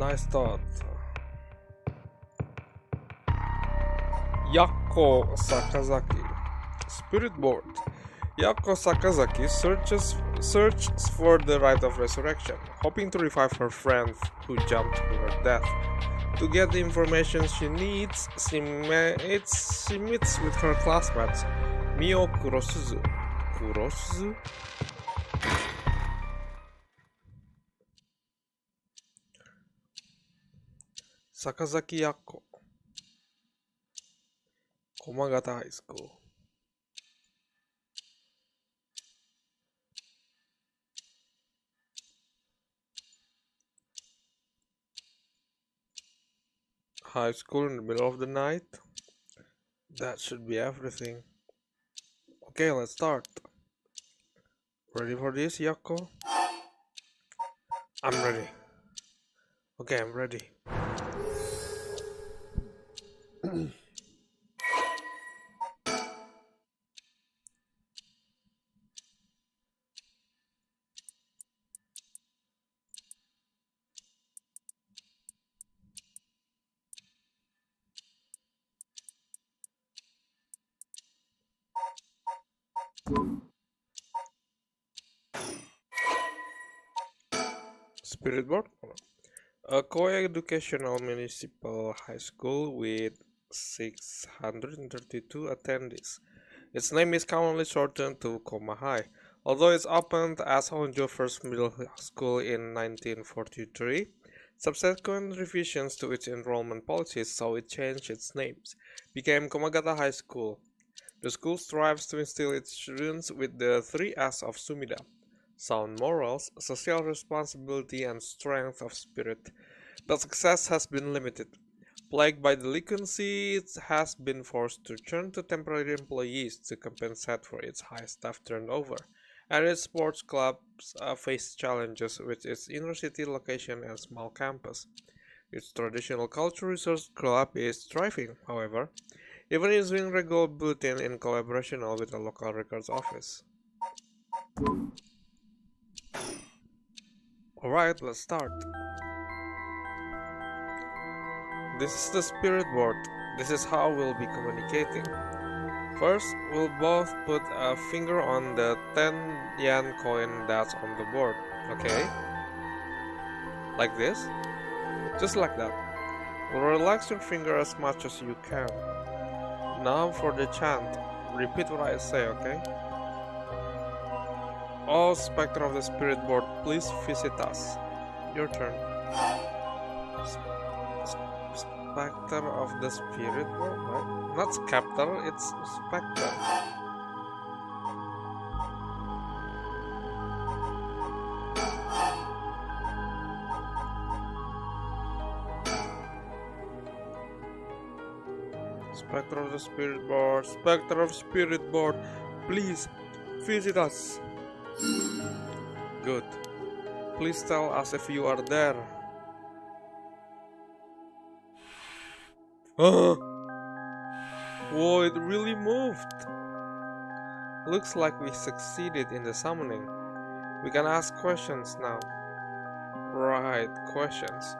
Nice thought. Yako Sakazaki. Spirit Board. Yako Sakazaki searches for the rite of resurrection, hoping to revive her friend who jumped to her death. To get the information she needs, she meets with her classmates, Mio Kurosuzu. Sakazaki Yako. Komagata High School. High school in the middle of the night? That should be everything. Okay, let's start. Ready for this, Yako? I'm ready. Okay, I'm ready. Spirit Board? A co-educational municipal high school with 632 attendees. Its name is commonly shortened to Koma High. Although it's opened as Honjo First Middle School in 1943, subsequent revisions to its enrollment policies saw it change its names, became Komagata High School. The school strives to instill its students with the 3 S of Sumida: sound morals, social responsibility, and strength of spirit. But success has been limited. Plagued by delinquency, it has been forced to turn to temporary employees to compensate for its high staff turnover, and its sports clubs face challenges with its inner-city location and small campus. Its traditional culture research club is thriving, however, even issuing regular bulletin in collaboration with the local records office. Alright, let's start. This is the spirit board. This is how we'll be communicating. First, we'll both put a finger on the 10 yen coin that's on the board, okay? Like this? Just like that. Relax your finger as much as you can. Now for the chant. Repeat what I say, okay? All spectre of the spirit board, please visit us. Your turn. Spectre of the spirit board, right? Not scepter, it's spectre. Spectre of the spirit board, spectre of spirit board, please visit us. Good. Please tell us if you are there. Whoa, it really moved. Looks like we succeeded in the summoning. We can ask questions now. Right, questions.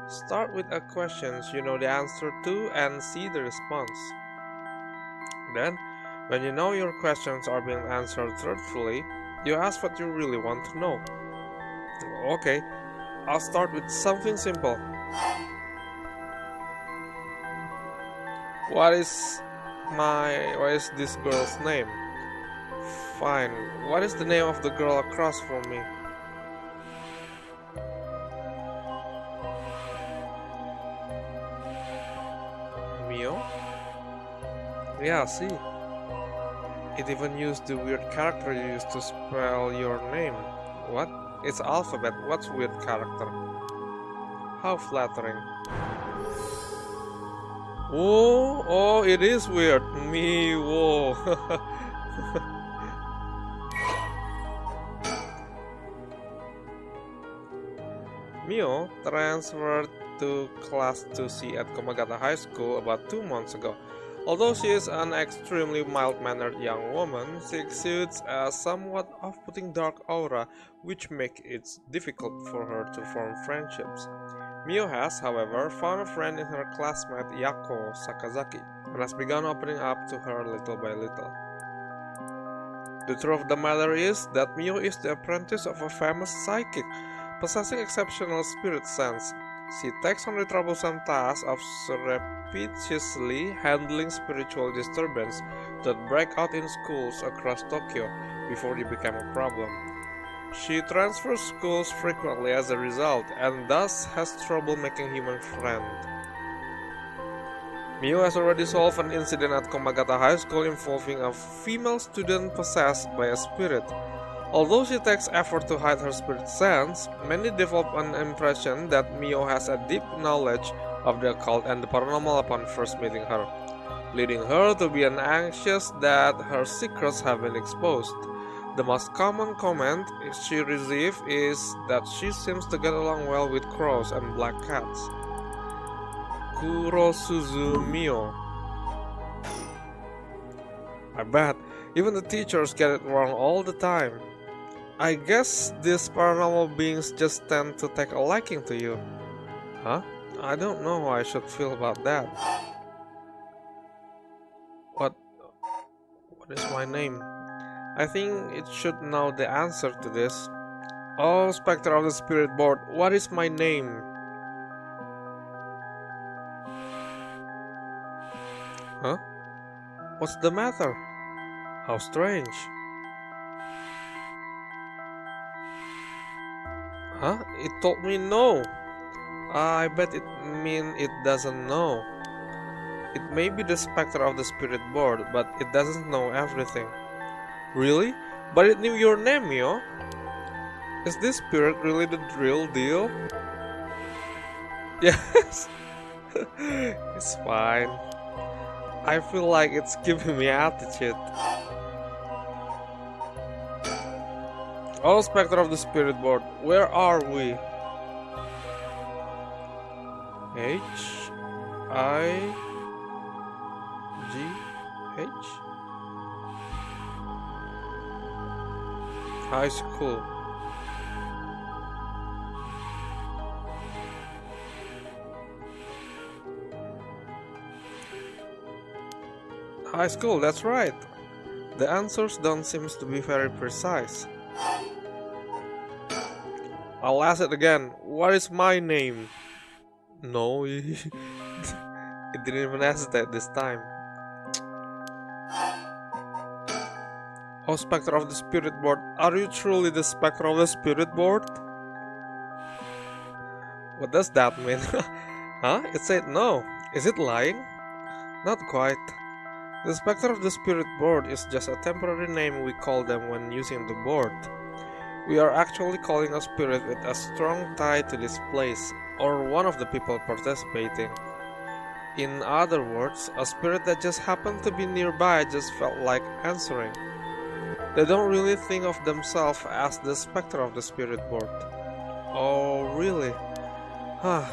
Start with a question you know the answer to and see the response. Then, when you know your questions are being answered truthfully, you ask what you really want to know. Okay, I'll start with something simple. What is this girl's name? Fine. What is the name of the girl across from me? Mio? Yeah, see. It even used the weird character you used to spell your name. What? It's alphabet. What's weird character? How flattering. Oh, it is weird. Me, whoa. Mio transferred to Class 2C at Komagata High School about 2 months ago. Although she is an extremely mild-mannered young woman, she exudes a somewhat off-putting dark aura which makes it difficult for her to form friendships. Mio has, however, found a friend in her classmate Yako Sakazaki and has begun opening up to her little by little. The truth of the matter is that Mio is the apprentice of a famous psychic, possessing exceptional spirit sense. She takes on the troublesome task of surreptitiously handling spiritual disturbance that break out in schools across Tokyo before they become a problem. She transfers schools frequently as a result, and thus has trouble making human friends. Mio has already solved an incident at Komagata High School involving a female student possessed by a spirit. Although she takes effort to hide her spirit sense, many develop an impression that Mio has a deep knowledge of the occult and the paranormal upon first meeting her, leading her to be anxious that her secrets have been exposed. The most common comment she receives is that she seems to get along well with crows and black cats. Kurosuzu Mio. I bet, even the teachers get it wrong all the time. I guess these paranormal beings just tend to take a liking to you. Huh? I don't know how I should feel about that. What is my name? I think it should know the answer to this. Oh, Spectre of the Spirit Board, what is my name? Huh? What's the matter? How strange. Huh? It told me no. I bet it means it doesn't know. It may be the Spectre of the Spirit Board, but it doesn't know everything. Really? But it knew your name, Mio? Is this spirit really the real deal? Yes. It's fine. I feel like it's giving me attitude. Oh, Spectre of the Spirit Board, where are we? H-I-G-H? High school. High school, that's right. The answers don't seem to be very precise. I'll ask it again. What is my name? No, it didn't even hesitate this time. Oh, Spectre of the Spirit Board, are you truly the Spectre of the Spirit Board? What does that mean? Huh? It said no. Is it lying? Not quite. The Spectre of the Spirit Board is just a temporary name we call them when using the board. We are actually calling a spirit with a strong tie to this place, or one of the people participating. In other words, a spirit that just happened to be nearby just felt like answering. They don't really think of themselves as the Spectre of the Spirit Board. Oh, really? Huh.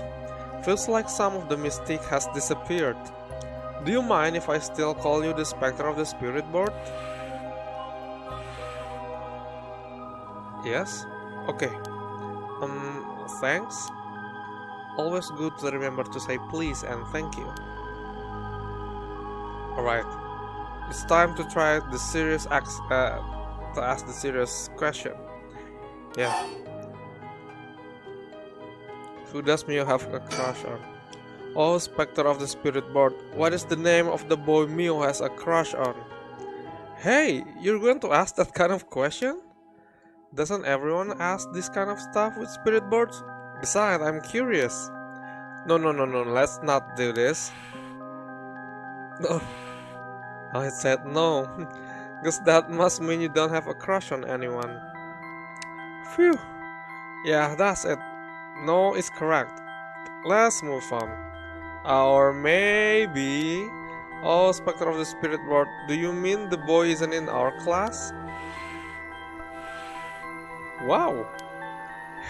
Feels like some of the mystique has disappeared. Do you mind if I still call you the Spectre of the Spirit Board? Yes? Okay. Thanks? Always good to remember to say please and thank you. Alright. It's time to try the serious ask the serious question. Yeah. Who does Mio have a crush on? Oh, Spectre of the Spirit Board, what is the name of the boy Mio has a crush on? Hey, you're going to ask that kind of question? Doesn't everyone ask this kind of stuff with spirit boards? Besides, I'm curious. No, let's not do this. No. I said no, because that must mean you don't have a crush on anyone. Phew. Yeah, that's it. No is correct. Let's move on. Or maybe... Oh, Spectre of the Spirit Board, do you mean the boy isn't in our class? Wow.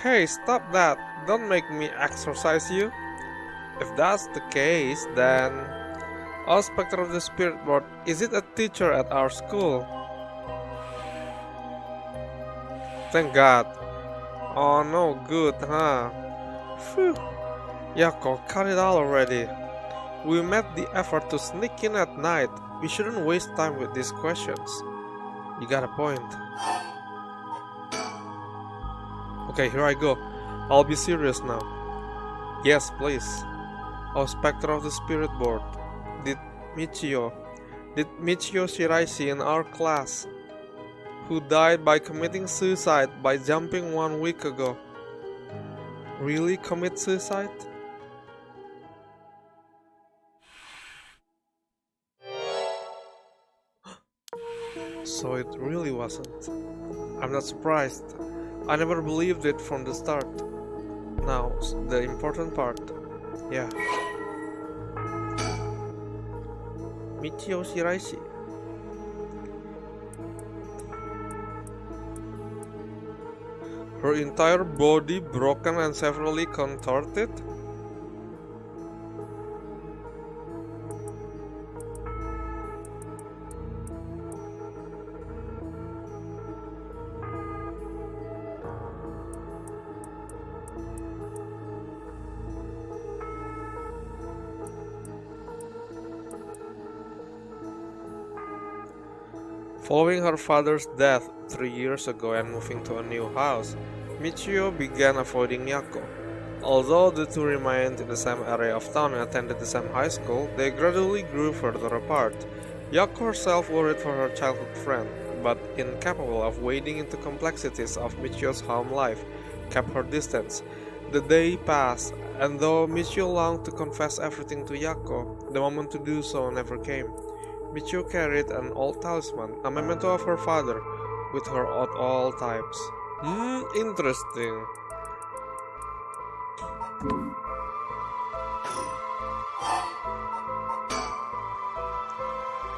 Hey, stop that. Don't make me exorcise you. If that's the case, then... Oh, Spectre of the Spirit Board, is it a teacher at our school? Thank God. Oh no, good, huh? Phew. Yako, cut it out already. We made the effort to sneak in at night. We shouldn't waste time with these questions. You got a point. Okay, here I go. I'll be serious now. Yes, please. Oh, Spectre of the Spirit Board. Did Michio Shiraishi in our class, who died by committing suicide by jumping 1 week ago, really commit suicide? So it really wasn't. I'm not surprised. I never believed it from the start. Now, the important part. Yeah. Michio Shiraishi. Her entire body broken and severely contorted? Following her father's death 3 years ago and moving to a new house, Michio began avoiding Yako. Although the two remained in the same area of town and attended the same high school, they gradually grew further apart. Yako herself worried for her childhood friend, but incapable of wading into complexities of Michio's home life, kept her distance. The day passed, and though Michio longed to confess everything to Yako, the moment to do so never came. Michio carried an old talisman, a memento of her father, with her at all times. Interesting.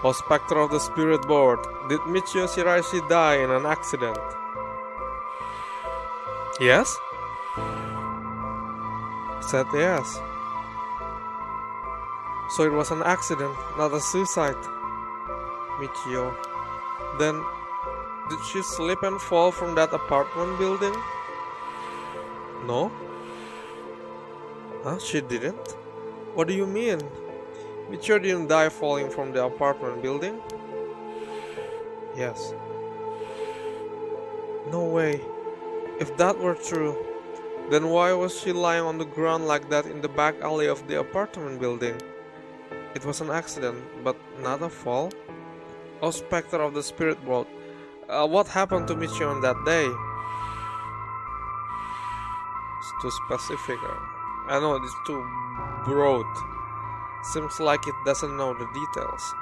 Oh, Spectre of the Spirit Board, did Michio Shiraishi die in an accident? Yes? Said yes. So it was an accident, not a suicide. Michio. Then, did she slip and fall from that apartment building? No? Huh? She didn't? What do you mean? Michio didn't die falling from the apartment building? Yes. No way. If that were true, then why was she lying on the ground like that in the back alley of the apartment building? It was an accident, but not a fall? Oh, Spectre of the Spirit World, what happened to Michio on that day? It's too specific. I know it's too broad. Seems like it doesn't know the details.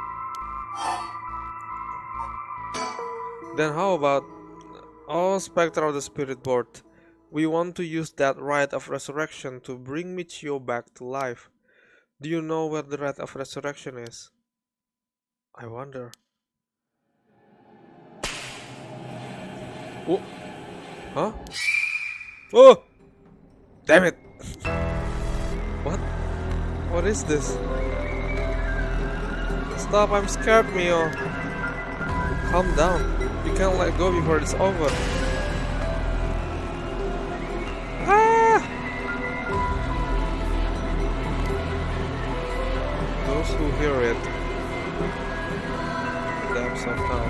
Then how about... Oh, Spectre of the Spirit Board, we want to use that rite of resurrection to bring Michio back to life. Do you know where the rite of resurrection is? I wonder. Oh! Huh? Oh! Damn it! What? What is this? Stop, I'm scared, Mio. Calm down. You can't let go before it's over. Ah! Those who hear it, depths of hell.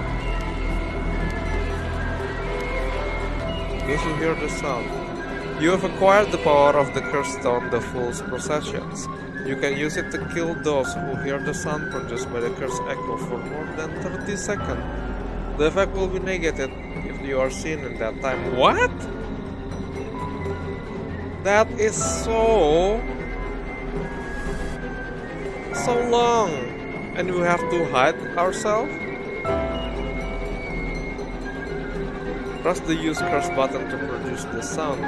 Those who hear the sound. You have acquired the power of the Cursed Stone, the Fool's Processions. You can use it to kill those who hear the sound produced by the cursed echo for more than 30 seconds. The effect will be negated if you are seen in that time. What? That is so long, and we have to hide ourselves? Press the use curse button to produce the sound.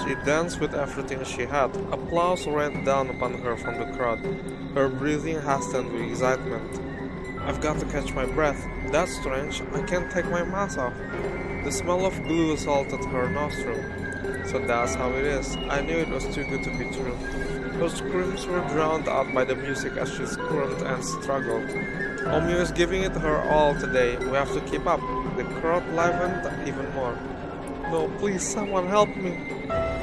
She danced with everything she had. Applause rained down upon her from the crowd. Her breathing hastened with excitement. I've got to catch my breath. That's strange. I can't take my mask off. The smell of glue assaulted her nostril. So that's how it is. I knew it was too good to be true. Her screams were drowned out by the music as she squirmed and struggled. Omiyo is giving it her all today. We have to keep up. The crowd livened even more. No, please, someone help me.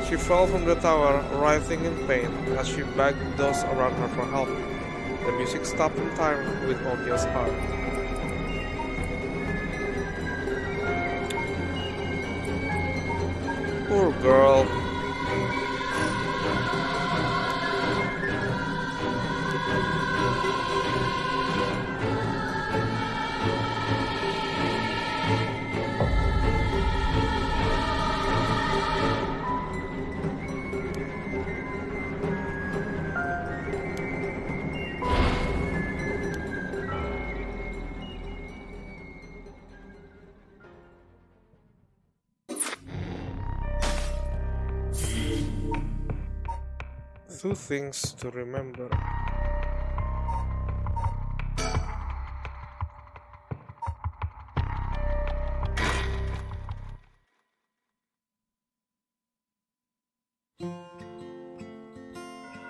She fell from the tower, writhing in pain, as she begged those around her for help. The music stopped in time with Omiyo's heart. Poor girl. Two things to remember.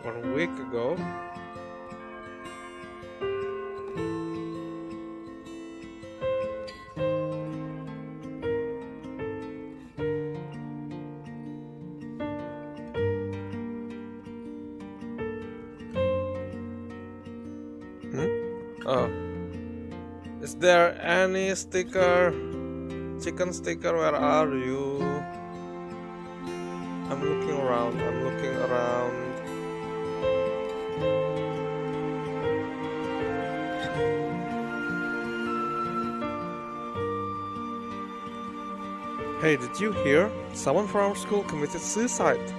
One week ago, is there any sticker? Chicken sticker, where are you? I'm looking around. Hey, did you hear? Someone from our school committed suicide.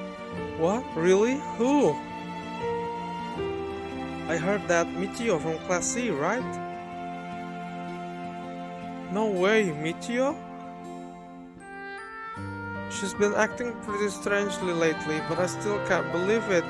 What? Really? Who? I heard that Michio from Class C, right? No way, Michio? She's been acting pretty strangely lately, but I still can't believe it.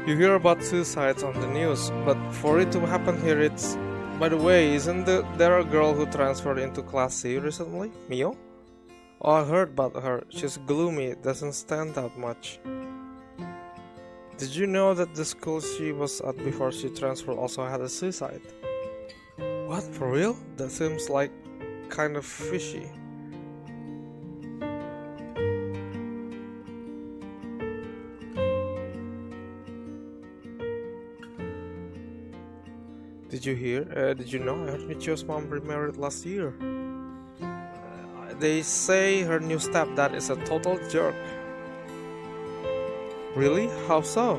You hear about suicides on the news, but for it to happen here, it's... By the way, isn't there a girl who transferred into Class C recently? Mio? Oh, I heard about her. She's gloomy, doesn't stand out much. Did you know that the school she was at before she transferred also had a suicide? What, for real? That seems like kind of fishy. Did you hear? Did you know? I heard Michio's mom remarried last year. They say her new stepdad is a total jerk. Really? How so?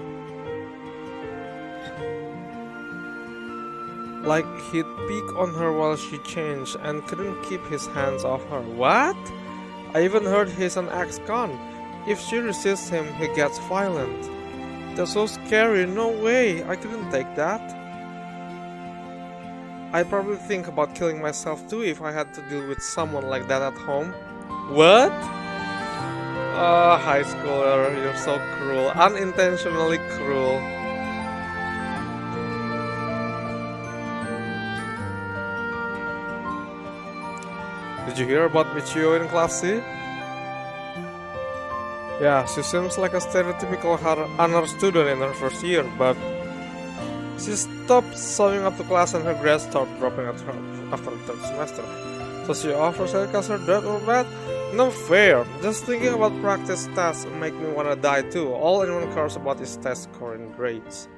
Like he'd peek on her while she changed and couldn't keep his hands off her. What? I even heard he's an ex-con. If she resists him, he gets violent. That's so scary. No way. I couldn't take that. I'd probably think about killing myself too if I had to deal with someone like that at home. What? Oh, high schooler, you're so cruel. Unintentionally cruel. Did you hear about Michio in Class C? Yeah, she seems like a stereotypical honor student in her first year, but she stopped showing up to class and her grades started dropping at her after the third semester. So she offers her because her dad or bad? No fair. Just thinking about practice tests make me wanna die too. All anyone cares about is test score and grades.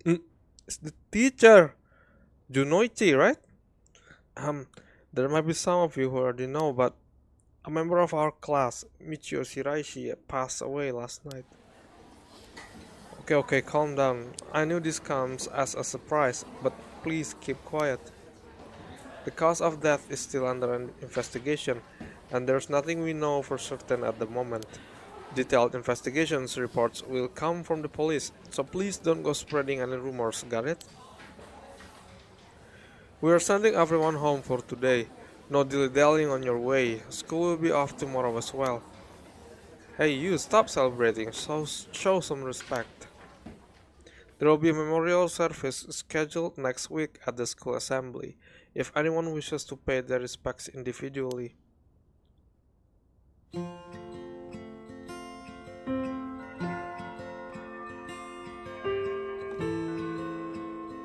It's the teacher. Junoichi, right? Um, there might be some of you who already know, but a member of our class, Michio Shiraishi, passed away last night. Okay, okay, calm down. I knew this comes as a surprise, but please keep quiet. The cause of death is still under an investigation, and there's nothing we know for certain at the moment. Detailed investigations reports will come from the police, so please don't go spreading any rumors, got it? We are sending everyone home for today. No dilly-dallying on your way. School will be off tomorrow as well. Hey you, stop celebrating, show some respect. There will be a memorial service scheduled next week at the school assembly, if anyone wishes to pay their respects individually.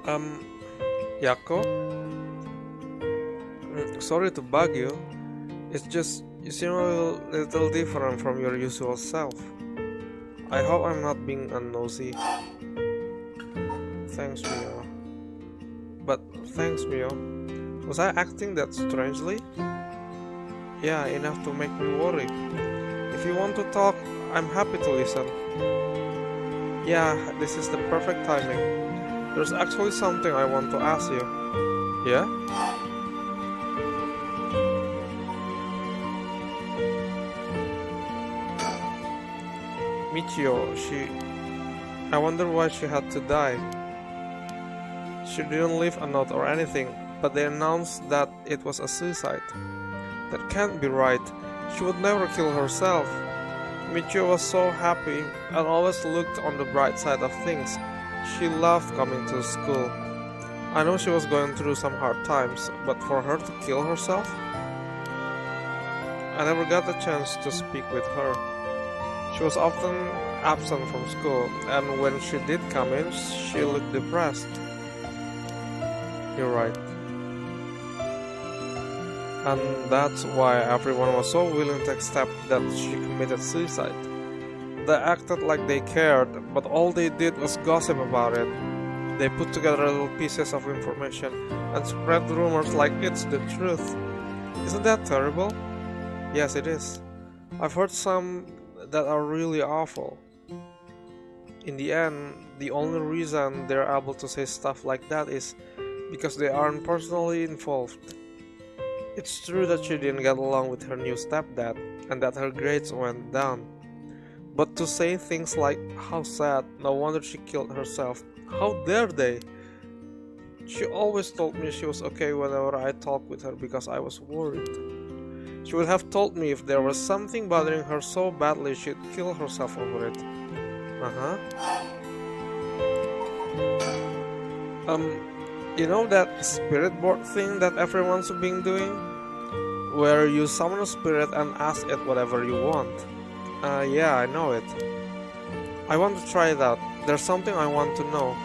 Um, Yako? Sorry to bug you. It's just you seem a little different from your usual self. I hope I'm not being nosy. Thanks, Mio. But thanks, Mio. Was I acting that strangely? Yeah, enough to make me worry. If you want to talk, I'm happy to listen. Yeah, this is the perfect timing. There's actually something I want to ask you. Yeah? Michio, I wonder why she had to die. She didn't leave a note or anything, but they announced that it was a suicide. That can't be right. She would never kill herself. Michio was so happy and always looked on the bright side of things. She loved coming to school. I know she was going through some hard times, but for her to kill herself? I never got the chance to speak with her. She was often absent from school, and when she did come in, she looked depressed. You're right. And that's why everyone was so willing to accept that she committed suicide. They acted like they cared, but all they did was gossip about it. They put together little pieces of information and spread rumors like it's the truth. Isn't that terrible? Yes, it is. I've heard some that are really awful. In the end, the only reason they're able to say stuff like that is because they aren't personally involved. It's true that she didn't get along with her new stepdad and that her grades went down. But to say things like, how sad, no wonder she killed herself, how dare they? She always told me she was okay whenever I talked with her because I was worried. She would have told me if there was something bothering her so badly she'd kill herself over it. You know that spirit board thing that everyone's been doing? Where you summon a spirit and ask it whatever you want. Yeah, I know it. I want to try that. There's something I want to know.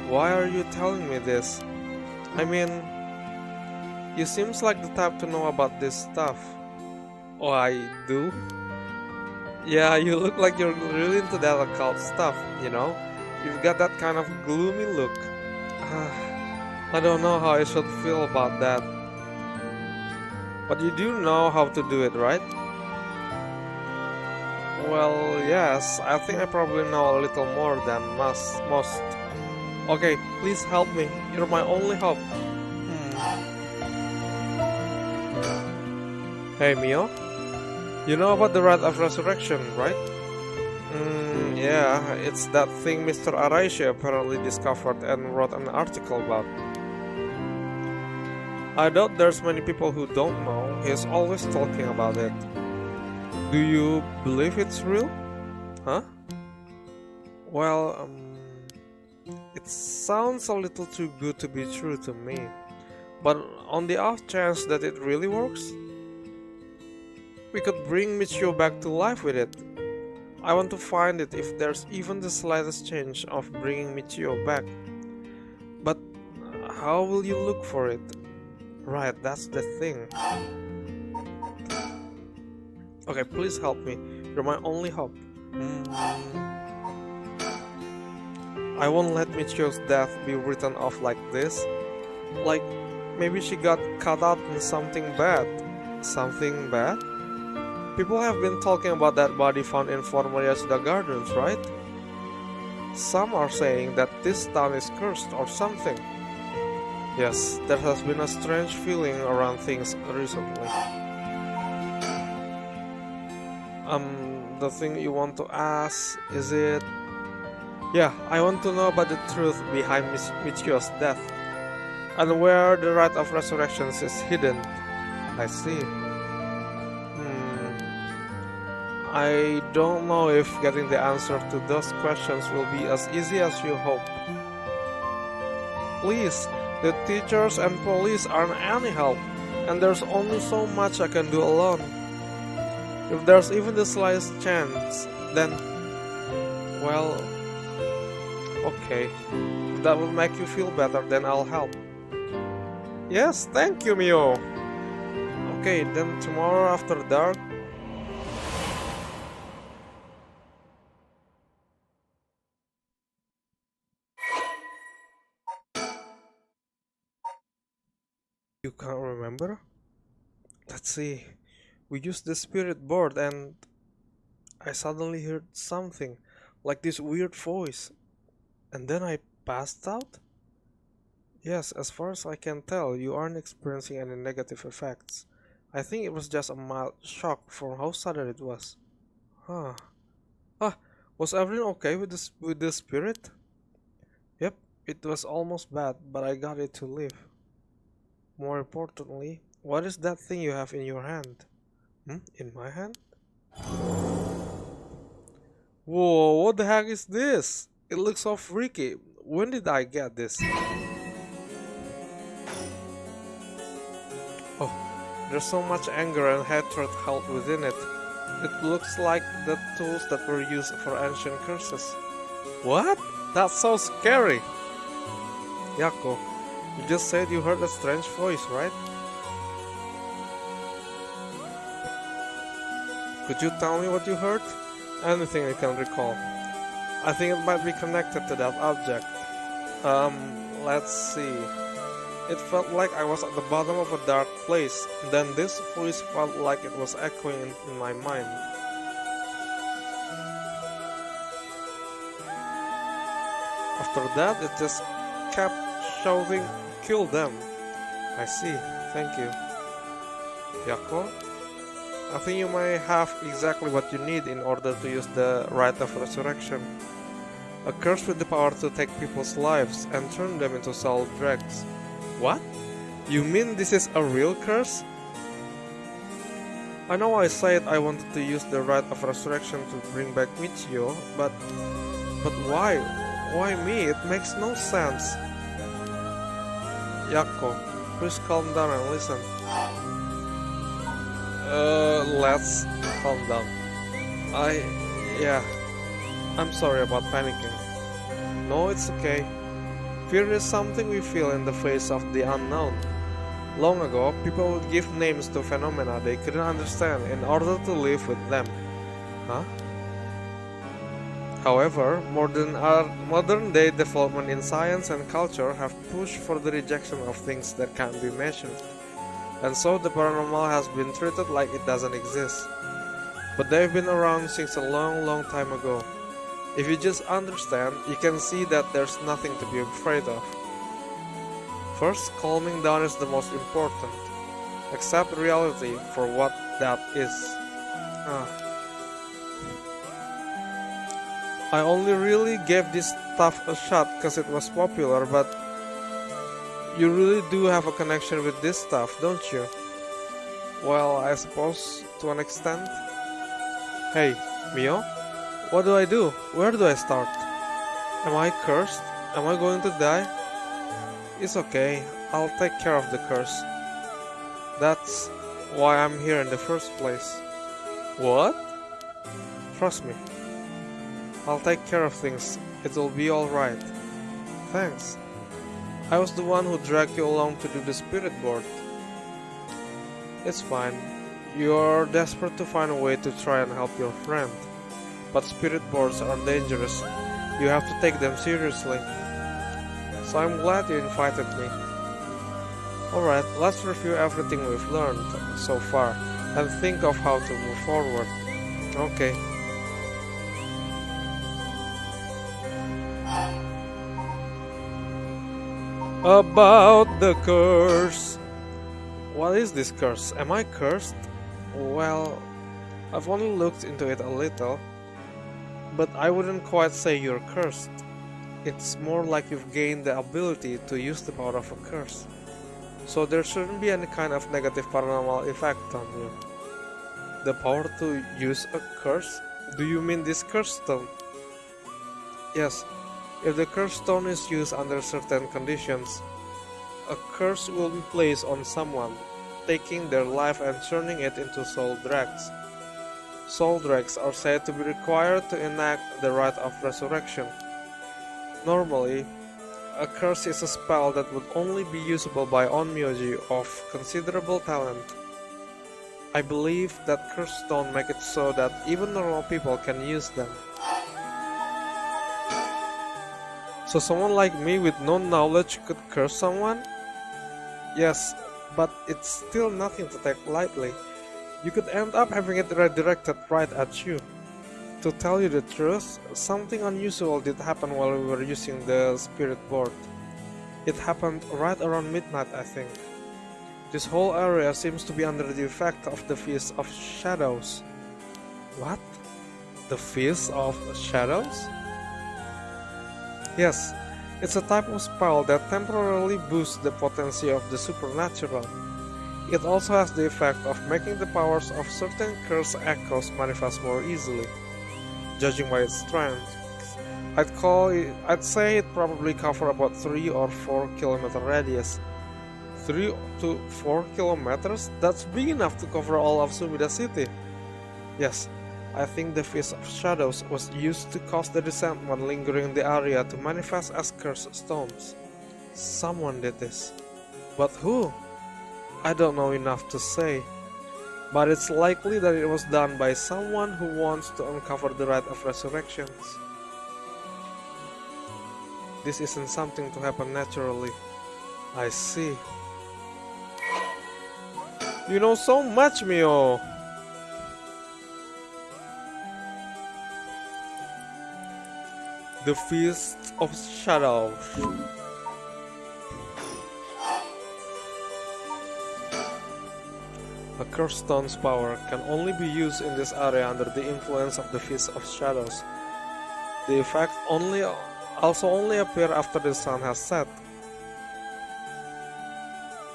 Why are you telling me this? I mean, you seems like the type to know about this stuff. Oh, I do? Yeah, you look like you're really into that occult stuff, you know? You've got that kind of gloomy look. I don't know how I should feel about that. But you do know how to do it, right? Well, yes, I think I probably know a little more than most. Okay, please help me. You're my only hope. Hey, Mio? You know about the Rite of Resurrection, right? Yeah, it's that thing Mr. Araishi apparently discovered and wrote an article about. I doubt there's many people who don't know. He's always talking about it. Do you believe it's real? Huh? Well, it sounds a little too good to be true to me. But on the off chance that it really works, we could bring Michio back to life with it. I want to find it if there's even the slightest chance of bringing Michio back. But how will you look for it? Right, that's the thing. Okay, please help me. You're my only hope. I won't let Michio's death be written off like this. Like, maybe she got caught up in something bad. Something bad? People have been talking about that body found in Fort Yasuda Gardens, right? Some are saying that this town is cursed or something. Yes, there has been a strange feeling around things recently. The thing you want to ask, is it... Yeah, I want to know about the truth behind Michio's death, and where the rite of resurrections is hidden. I see. I don't know if getting the answer to those questions will be as easy as you hope. Please, the teachers and police aren't any help, and there's only so much I can do alone. If there's even the slightest chance, then... well... okay. If that will make you feel better, then I'll help. Yes, thank you, Mio! Okay, then tomorrow after dark... You can't remember? Let's see. We used the spirit board and I suddenly heard something, like this weird voice. And then I passed out? Yes, as far as I can tell, you aren't experiencing any negative effects. I think it was just a mild shock from how sudden it was. Huh. Was everything okay with the spirit? Yep, it was almost bad, but I got it to leave. More importantly, what is that thing you have in your hand? In my hand? Whoa, what the heck is this? It looks so freaky. When did I get this? Oh, there's so much anger and hatred held within it. It looks like the tools that were used for ancient curses. What? That's so scary! Yako, you just said you heard a strange voice, right? Could you tell me what you heard? Anything you can recall. I think it might be connected to that object. Let's see. It felt like I was at the bottom of a dark place. Then this voice felt like it was echoing in my mind. After that, it just kept shouting, "Kill them!" I see, thank you. Yako? I think you may have exactly what you need in order to use the rite of resurrection. A curse with the power to take people's lives and turn them into soul dregs. What? You mean this is a real curse? I know I said I wanted to use the rite of resurrection to bring back Michio, but why? Why me? It makes no sense. Yako, please calm down and listen. Let's calm down. I'm sorry about panicking. No, it's okay. Fear is something we feel in the face of the unknown. Long ago, people would give names to phenomena they couldn't understand in order to live with them. Huh? However, modern-day development in science and culture have pushed for the rejection of things that can't be measured. And so the paranormal has been treated like it doesn't exist. But they've been around since a long time ago. If you just understand, you can see that there's nothing to be afraid of. First, calming down is the most important. Accept reality for what that is. I only really gave this stuff a shot because it was popular, but you really do have a connection with this stuff, don't you? Well, I suppose to an extent. Hey, Mio? What do I do? Where do I start? Am I cursed? Am I going to die? It's okay, I'll take care of the curse. That's why I'm here in the first place. What? Trust me. I'll take care of things. It'll be alright. Thanks. I was the one who dragged you along to do the spirit board. It's fine. You're desperate to find a way to try and help your friend. But spirit boards are dangerous. You have to take them seriously. So I'm glad you invited me. Alright, let's review everything we've learned so far and think of how to move forward. Okay. About the curse. What is this curse? Am I cursed? Well, I've only looked into it a little, but I wouldn't quite say you're cursed. It's more like you've gained the ability to use the power of a curse. So there shouldn't be any kind of negative paranormal effect on you. The power to use a curse? Do you mean this curse stone? Yes, if the curse stone is used under certain conditions, a curse will be placed on someone, taking their life and turning it into soul dregs. Soul dregs are said to be required to enact the rite of resurrection. Normally, a curse is a spell that would only be usable by OUJIA of considerable talent. I believe that curse stone make it so that even normal people can use them. So someone like me with no knowledge could curse someone? Yes, but it's still nothing to take lightly. You could end up having it redirected right at you. To tell you the truth, something unusual did happen while we were using the spirit board. It happened right around midnight, I think. This whole area seems to be under the effect of the Feast of Shadows. What? The Feast of Shadows? Yes, it's a type of spell that temporarily boosts the potency of the supernatural. It also has the effect of making the powers of certain curse echoes manifest more easily. Judging by its strength, I'd say it probably covers about 3 or 4 kilometer radius. 3 to 4 kilometers? That's big enough to cover all of Sumida City. Yes, I think the Feast of Shadows was used to cause the resentment lingering in the area to manifest as cursed stones. Someone did this. But who? I don't know enough to say. But it's likely that it was done by someone who wants to uncover the rite of resurrections. This isn't something to happen naturally. I see. You know so much, Mio! The Feast of Shadows. A cursed stone's power can only be used in this area under the influence of the Feast of Shadows. The effect also only appears after the sun has set.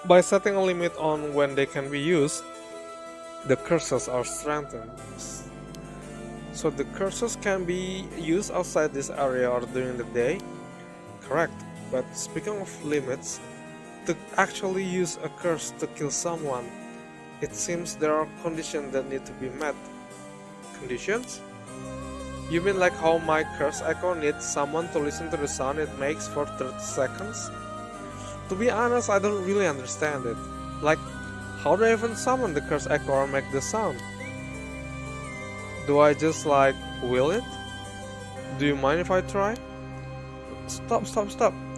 By setting a limit on when they can be used, the curses are strengthened. So the curses can be used outside this area or during the day? Correct, but speaking of limits, to actually use a curse to kill someone, it seems there are conditions that need to be met. Conditions? You mean like how my curse echo needs someone to listen to the sound it makes for 30 seconds? To be honest, I don't really understand it. Like, how do I even summon the curse echo or make the sound? Do I just like will it? Do you mind if I try? Stop.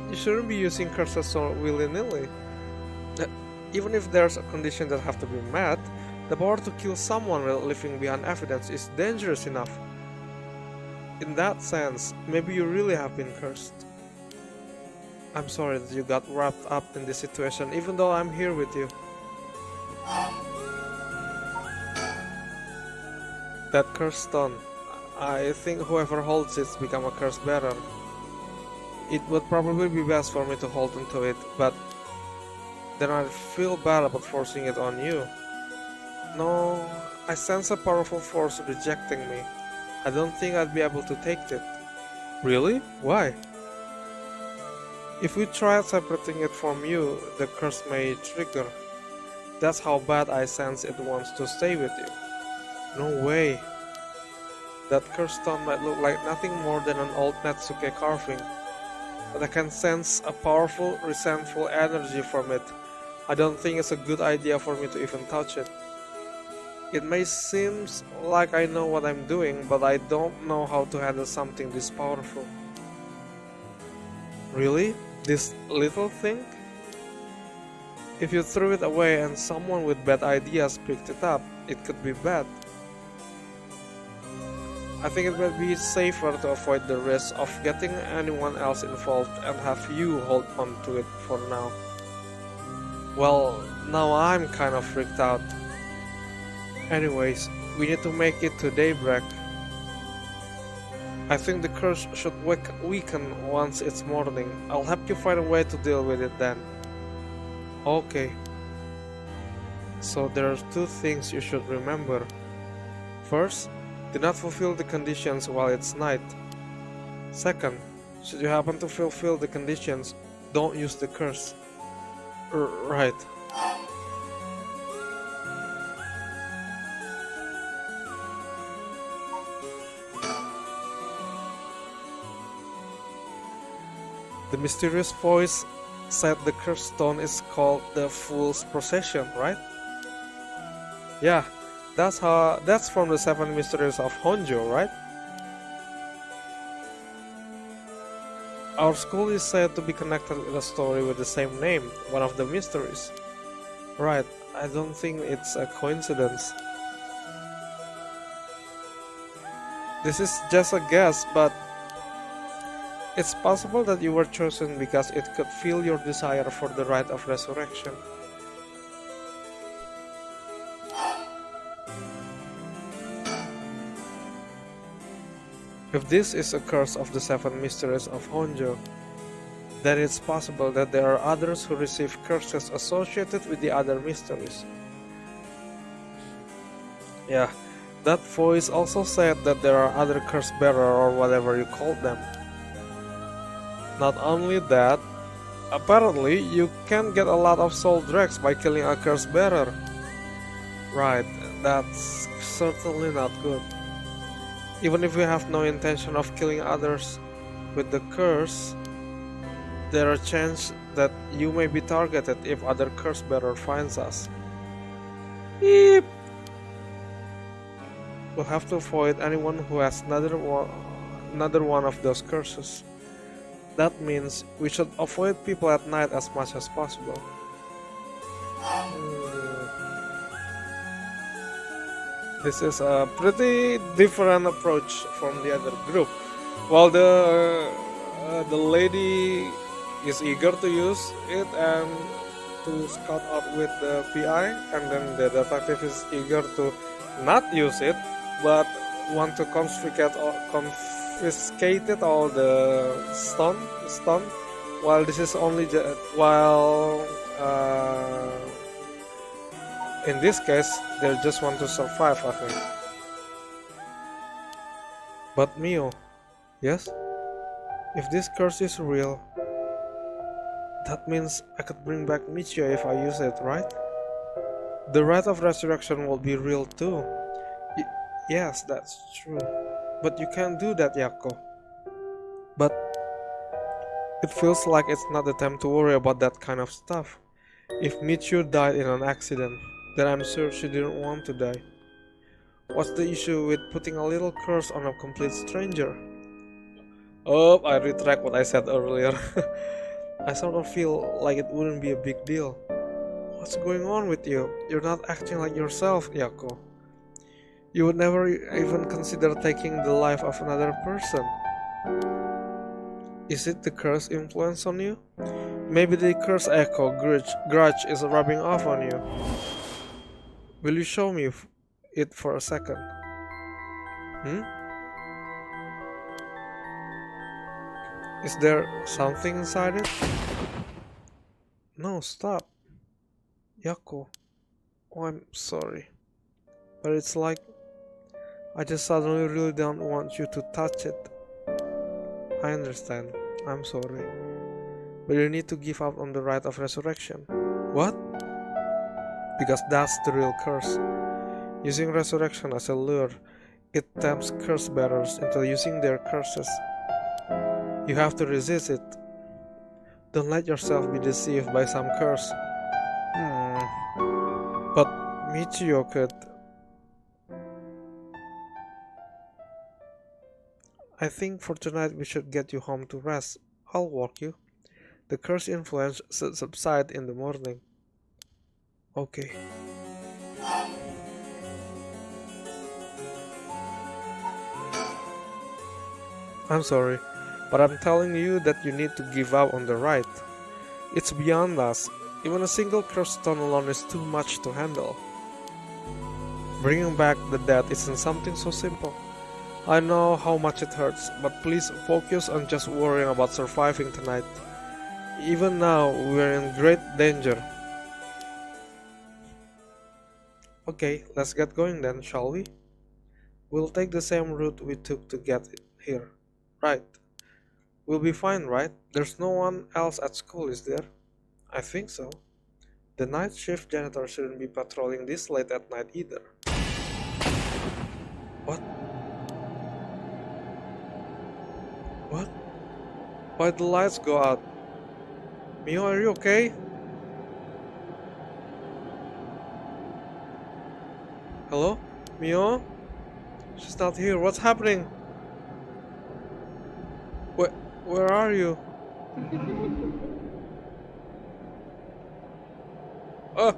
You shouldn't be using curses so willy-nilly. Even if there's a condition that have to be met, the power to kill someone while leaving behind evidence is dangerous enough. In that sense, maybe you really have been cursed. I'm sorry that you got wrapped up in this situation, even though I'm here with you. That cursed stone. I think whoever holds it's become a curse bearer. It would probably be best for me to hold onto it, but then I'd feel bad about forcing it on you. No, I sense a powerful force rejecting me. I don't think I'd be able to take it. Really? Why? If we try separating it from you, the curse may trigger. That's how bad I sense it wants to stay with you. No way. That cursed stone might look like nothing more than an old Natsuke carving, but I can sense a powerful, resentful energy from it. I don't think it's a good idea for me to even touch it. It may seem like I know what I'm doing, but I don't know how to handle something this powerful. Really? This little thing? If you threw it away and someone with bad ideas picked it up, it could be bad. I think it would be safer to avoid the risk of getting anyone else involved and have you hold on to it for now. Well, now I'm kind of freaked out. Anyways, we need to make it to daybreak. I think the curse should weaken once it's morning. I'll help you find a way to deal with it then. Okay. So there are two things you should remember. First, do not fulfill the conditions while it's night. Second, should you happen to fulfill the conditions, don't use the curse. Right. The mysterious voice said the cursed stone is called the Fool's Procession, right? Yeah, that's from the 7 mysteries of Honjo, right? Our school is said to be connected with a story with the same name, one of the mysteries. Right, I don't think it's a coincidence. This is just a guess, but it's possible that you were chosen because it could fill your desire for the rite of resurrection. If this is a curse of the 7 mysteries of Honjo, then it's possible that there are others who receive curses associated with the other mysteries. Yeah, that voice also said that there are other curse bearer or whatever you call them. Not only that, apparently you can get a lot of soul dregs by killing a curse bearer. Right, that's certainly not good. Even if we have no intention of killing others with the curse, there are chances that you may be targeted if other curse bearer finds us. Beep. We'll have to avoid anyone who has another one of those curses. That means we should avoid people at night as much as possible. This is a pretty different approach from the other group. While the lady is eager to use it and to scout out with the PI, and then the detective is eager to not use it, but want to confiscate all the stone. While this is only in this case, they just want to survive, I think. But Mio, yes? If this curse is real, that means I could bring back Michio if I use it, right? The rite of resurrection will be real too. Yes, that's true. But you can't do that, Yako. But it feels like it's not the time to worry about that kind of stuff. If Michio died in an accident, then I'm sure she didn't want to die. What's the issue with putting a little curse on a complete stranger? Oh, I retract what I said earlier. I sort of feel like it wouldn't be a big deal. What's going on with you? You're not acting like yourself, Yako. You would never even consider taking the life of another person. Is it the curse influence on you? Maybe the curse echo grudge is rubbing off on you. Will you show me it for a second? Is there something inside it? No, stop. Yako. Oh, I'm sorry. But it's like I just suddenly really don't want you to touch it. I understand. I'm sorry. But you need to give up on the rite of resurrection. What? Because that's the real curse. Using resurrection as a lure, it tempts curse bearers into using their curses. You have to resist it. Don't let yourself be deceived by some curse. But Michio could. I think for tonight we should get you home to rest. I'll walk you. The curse influence should subside in the morning. Okay. I'm sorry, but I'm telling you that you need to give up on the ride. It's beyond us. Even a single cursed stone alone is too much to handle. Bringing back the dead isn't something so simple. I know how much it hurts, but please focus on just worrying about surviving tonight. Even now, we're in great danger. Okay, let's get going then, shall we? We'll take the same route we took to get here. Right. We'll be fine, right? There's no one else at school, is there? I think so. The night shift janitor shouldn't be patrolling this late at night either. What? What? Why'd the lights go out? Mio, are you okay? Hello? Mio? She's not here. What's happening? Where, where are you? Oh!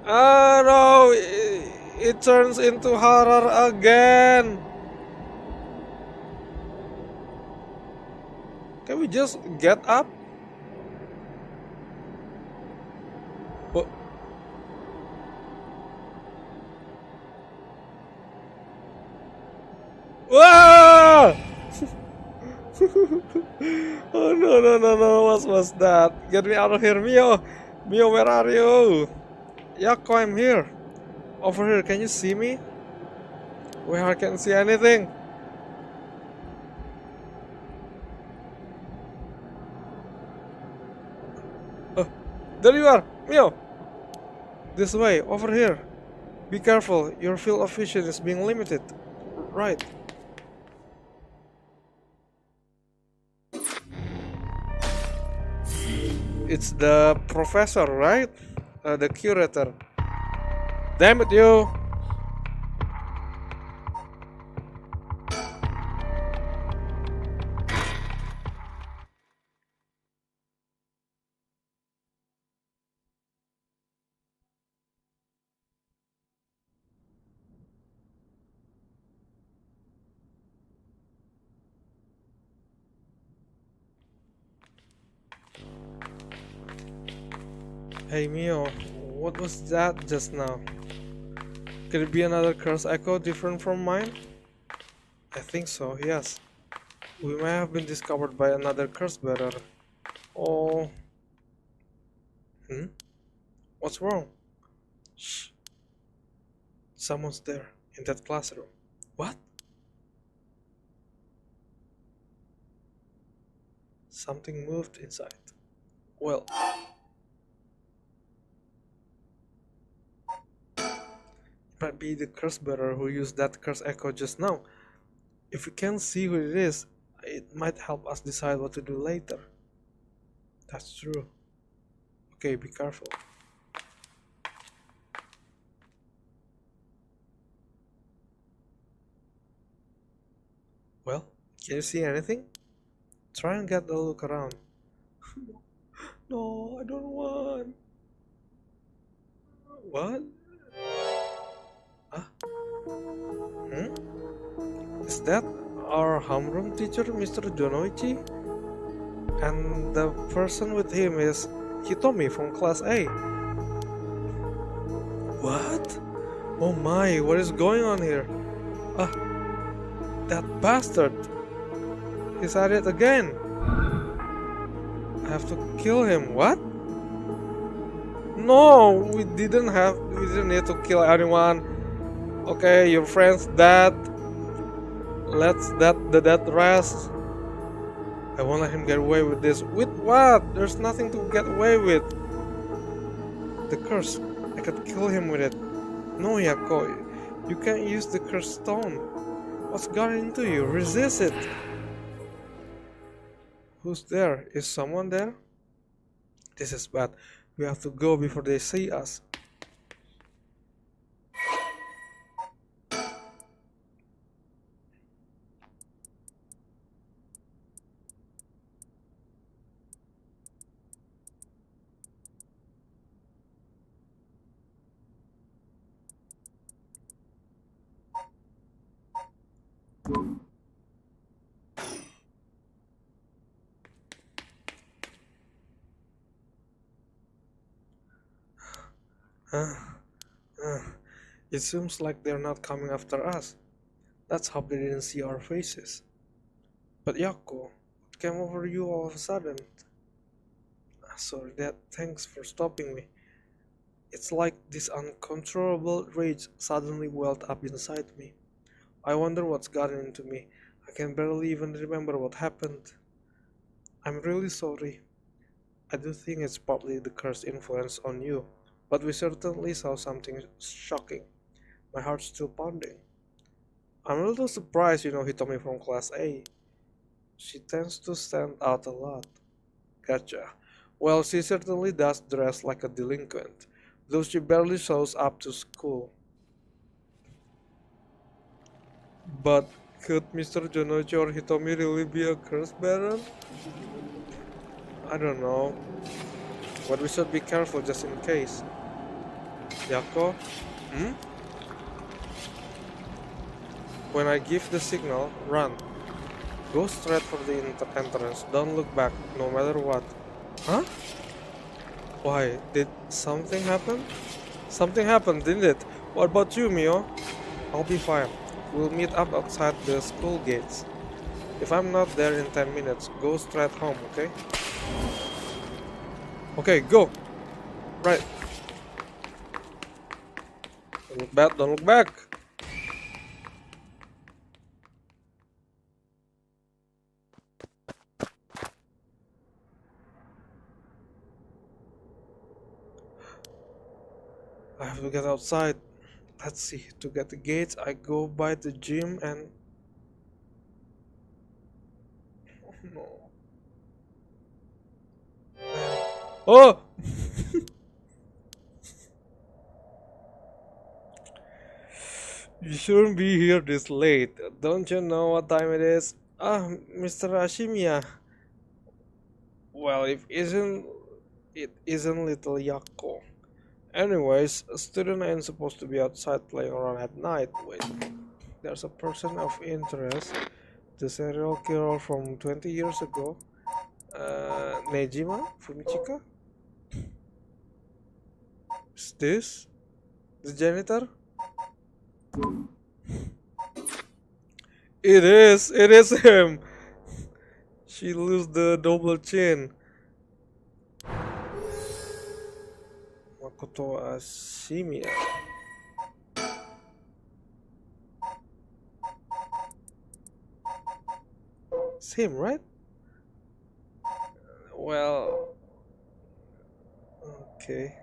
Ah no! It turns into horror again! Can we just get up? Oh, whoa! Oh no no no no! What was that? Get me out of here, Mio! Mio, where are you? Yako, I'm here. Over here, can you see me? Where I can't see anything. Oh, there you are, Mio! This way, over here. Be careful, your field of vision is being limited. Right. It's the professor, right? The curator. Damn it, you! Hey Mio, what was that just now? Could it be another curse echo different from mine? I think so, yes. We may have been discovered by another curse bearer. Oh. Hmm? What's wrong? Shh. Someone's there, in that classroom. What? Something moved inside. Well, it might be the curse bearer who used that curse echo just now. If we can't see who it is, it might help us decide what to do later. That's true. Okay, be careful. Well, can you see anything? Try and get a look around. No, I don't want. What? Huh? Hmm? Is that our homeroom teacher, Mr. Jonoichi? And the person with him is Hitomi from Class A. What? Oh my, what is going on here? Ah, that bastard! He's at it again! I have to kill him. What? No, we didn't need to kill anyone. Okay, your friend's dead. Let's the dead rest. I won't let him get away with this. With what? There's nothing to get away with. The curse. I could kill him with it. No, Yako. You can't use the cursed stone. What's got into you? Resist it. Who's there? Is someone there? This is bad. We have to go before they see us. Uh, uh, it seems like they're not coming after us. Let's hope they didn't see our faces. But Yako, what came over you all of a sudden? Sorry, Dad. Thanks for stopping me. It's like this uncontrollable rage suddenly welled up inside me. I wonder what's gotten into me. I can barely even remember what happened. I'm really sorry. I do think it's partly the cursed influence on you, but we certainly saw something shocking. My heart's still pounding. I'm a little surprised Hitomi from Class A. She tends to stand out a lot. Gotcha. Well, she certainly does dress like a delinquent, though she barely shows up to school. But could Mr. Jonoji or Hitomi really be a curse baron? I don't know, but we should be careful just in case. Yako? Hmm? When I give the signal, run. Go straight for the entrance, don't look back, no matter what. Huh? Why, did something happen? Something happened, didn't it? What about you, Mio? I'll be fine. We'll meet up outside the school gates. If I'm not there in 10 minutes, go straight home, okay? Okay, go! Right. Don't look back, don't look back! I have to get outside. Let's see, to get the gates, I go by the gym and... Oh no. Oh! You shouldn't be here this late. Don't you know what time it is? Ah, Mr. Ashimiya. Well, it isn't little Yako. Anyways, a student ain't supposed to be outside playing around at night. Wait, there's a person of interest. The serial killer from 20 years ago. Nejima Fumichika? Is this the janitor? It is him. She lose the double chin. Makoto Ashimiya. It's him, right? Well, okay.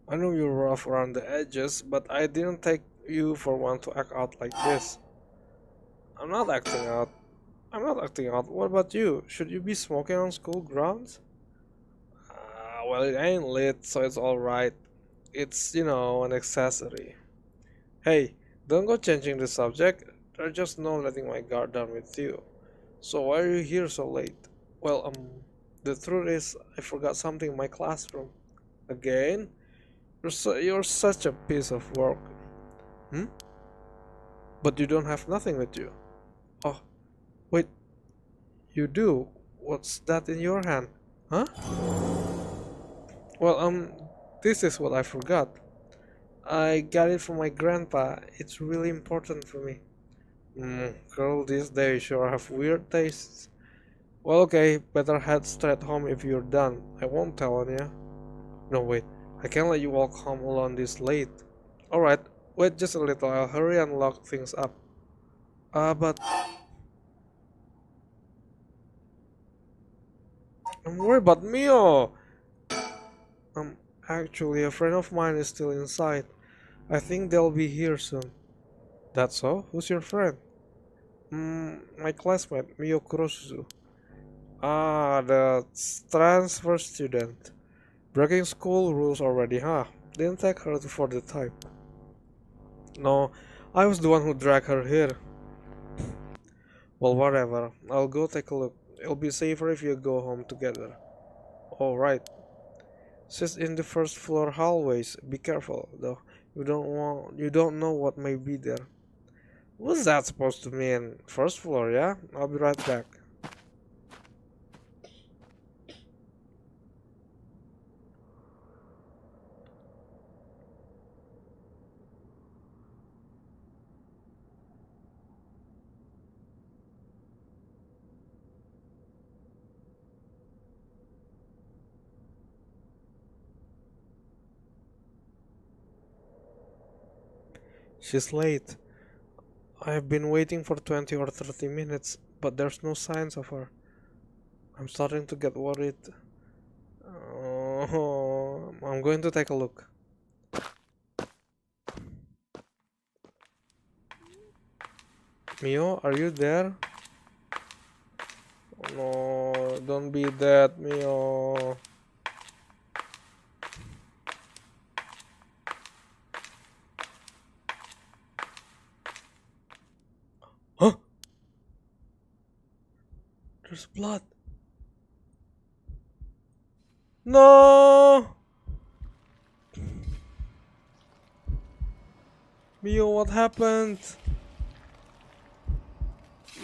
I know you're rough around the edges, but I didn't take you for one to act out like this. I'm not acting out. I'm not acting out. What about you? Should you be smoking on school grounds? Well, it ain't lit, so it's alright. It's, an accessory. Hey, don't go changing the subject. There's just no letting my guard down with you. So why are you here so late? Well, the truth is, I forgot something in my classroom. Again? You're such a piece of work. Hmm? But you don't have nothing with you. Oh, wait. You do? What's that in your hand? Huh? Well, this is what I forgot. I got it from my grandpa. It's really important for me. Girl, these days sure have weird tastes. Well, okay, better head straight home if you're done. I won't tell on you. No, wait. I can't let you walk home alone this late. Alright, wait just a little. I'll hurry and lock things up. But... I'm worried about Mio! Actually, a friend of mine is still inside. I think they'll be here soon. That's all? Who's your friend? My classmate, Mio Kurosuzu. Ah, the transfer student. Breaking school rules already, huh? Didn't take her for the time. No, I was the one who dragged her here. Well, whatever. I'll go take a look. It'll be safer if you go home together. Alright. She's in the first floor hallways. Be careful, though. You don't know what may be there. What's that supposed to mean? First floor, yeah? I'll be right back. She's late. I have been waiting for 20 or 30 minutes, but there's no signs of her. I'm starting to get worried. Oh, I'm going to take a look. Mio, are you there? No, don't be that, Mio. Huh? There's blood. No! Mio, what happened?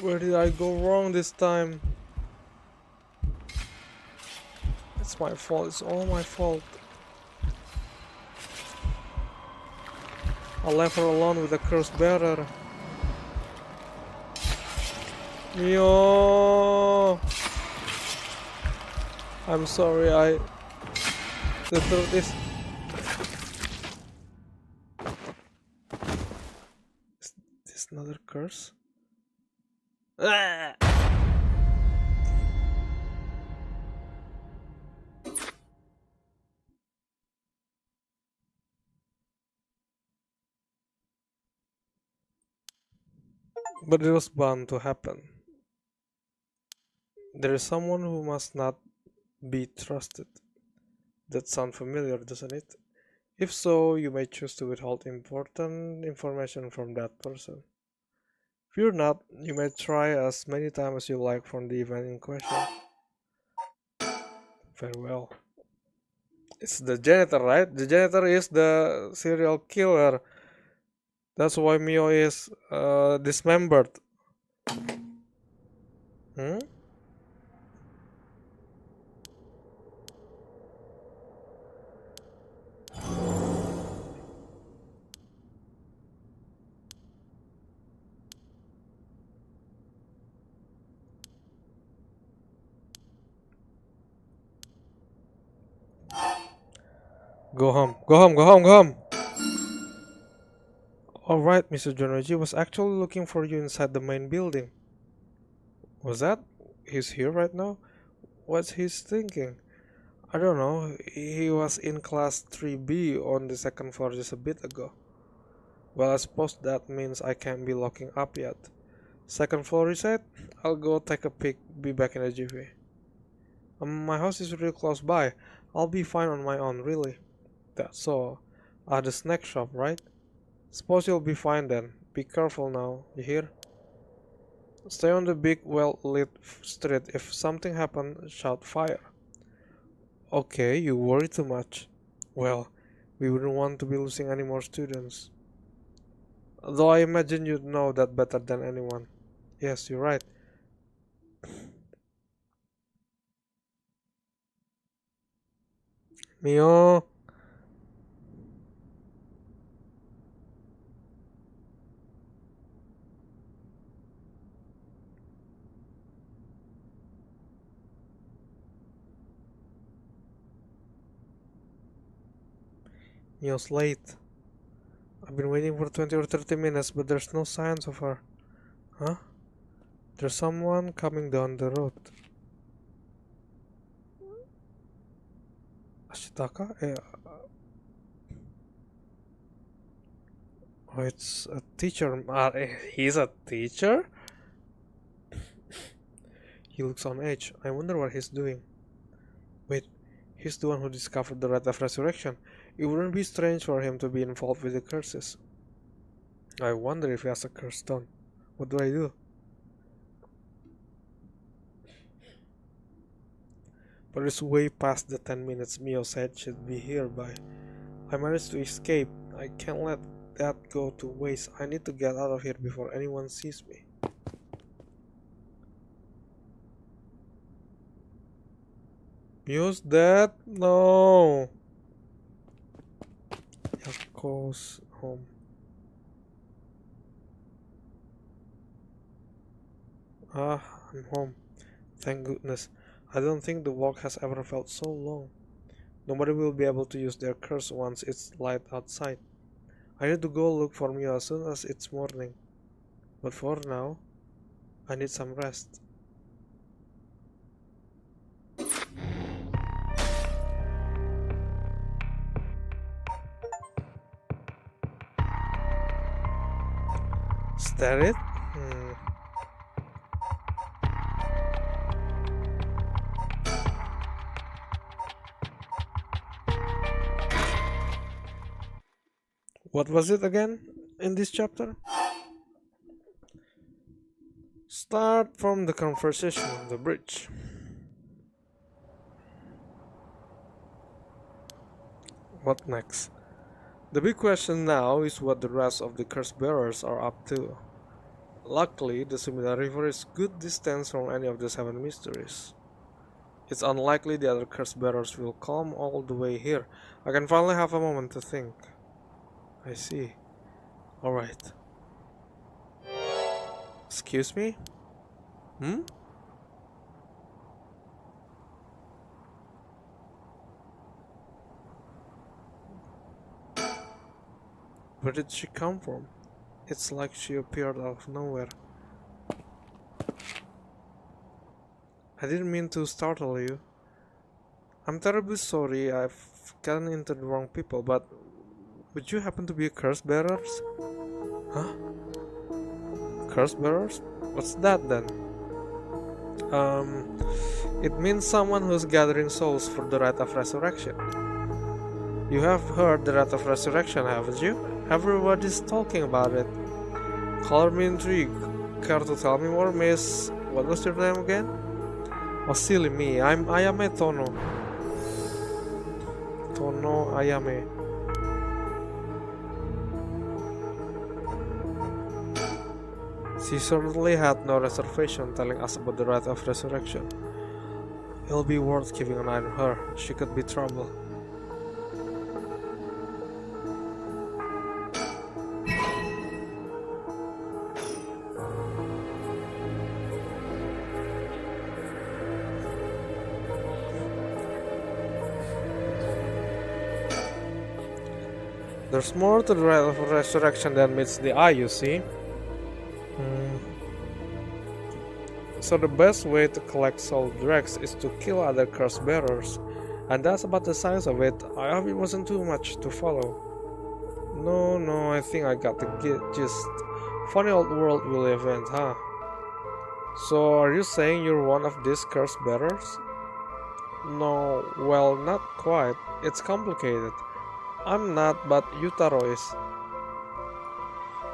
Where did I go wrong this time? It's my fault, it's all my fault. I left her alone with the cursed bearer. Mio! I'm sorry, the truth is this another curse? Ah! But it was bound to happen. There is someone who must not be trusted. That sounds familiar, doesn't it? If so, you may choose to withhold important information from that person. Fear not, you may try as many times as you like from the event in question. Farewell. It's the janitor, right? The janitor is the serial killer. That's why Mio is dismembered. Hmm? Go home. Go home. Go home. Go home. Alright, Mr. Jonoji was actually looking for you inside the main building. Was that? He's here right now? What's he thinking? I don't know. He was in class 3B on the second floor just a bit ago. Well, I suppose that means I can't be locking up yet. Second floor reset? I'll go take a peek. Be back in a jiffy. My house is really close by. I'll be fine on my own, really. That's all. The snack shop, right? Suppose you'll be fine then. Be careful now, you hear? Stay on the big, well-lit street. If something happens, shout fire. Okay, you worry too much. Well, we wouldn't want to be losing any more students. Though I imagine you'd know that better than anyone. Yes, you're right. Mio. Mio's late. I've been waiting for 20 or 30 minutes, but there's no signs of her. Huh? There's someone coming down the road. Ashitaka? Oh, it's a teacher. He's a teacher? He looks on edge. I wonder what he's doing. Wait, he's the one who discovered the Rite of Resurrection. It wouldn't be strange for him to be involved with the curses. I wonder if he has a curse stone. What do I do? But it's way past the 10 minutes Mio said she'd be here by. I managed to escape. I can't let that go to waste. I need to get out of here before anyone sees me. Muse dead? No. Yako's home. Ah, I'm home. Thank goodness. I don't think the walk has ever felt so long. Nobody will be able to use their curse once it's light outside. I need to go look for Mia as soon as it's morning. But for now, I need some rest. Is that it? What was it again in this chapter? Start from the conversation on the bridge. What next? The big question now is what the rest of the curse bearers are up to. Luckily, the Sumida River is good distance from any of the 7 mysteries. It's unlikely the other curse bearers will come all the way here. I can finally have a moment to think. I see. Alright. Excuse me? Where did she come from? It's like she appeared out of nowhere. I didn't mean to startle you. I'm terribly sorry I've gotten into the wrong people, but would you happen to be curse bearers? Huh? Curse bearers? What's that then? It means someone who's gathering souls for the rite of resurrection. You have heard the rite of resurrection, haven't you? Everybody's talking about it. Color me intrigued. Care to tell me more, miss? What was your name again? Oh, silly me. I'm Ayame Tono. Tono Ayame. She certainly had no reservation telling us about the rite of resurrection. It'll be worth keeping an eye on her. She could be trouble. There's more to the rite of resurrection than meets the eye, you see. So the best way to collect soul dregs is to kill other curse bearers, and that's about the size of it. I hope it wasn't too much to follow. No, I think I got the gist. Funny old world we live in, huh? So are you saying you're one of these curse bearers? No, well, not quite. It's complicated. I'm not, but Yutaro is.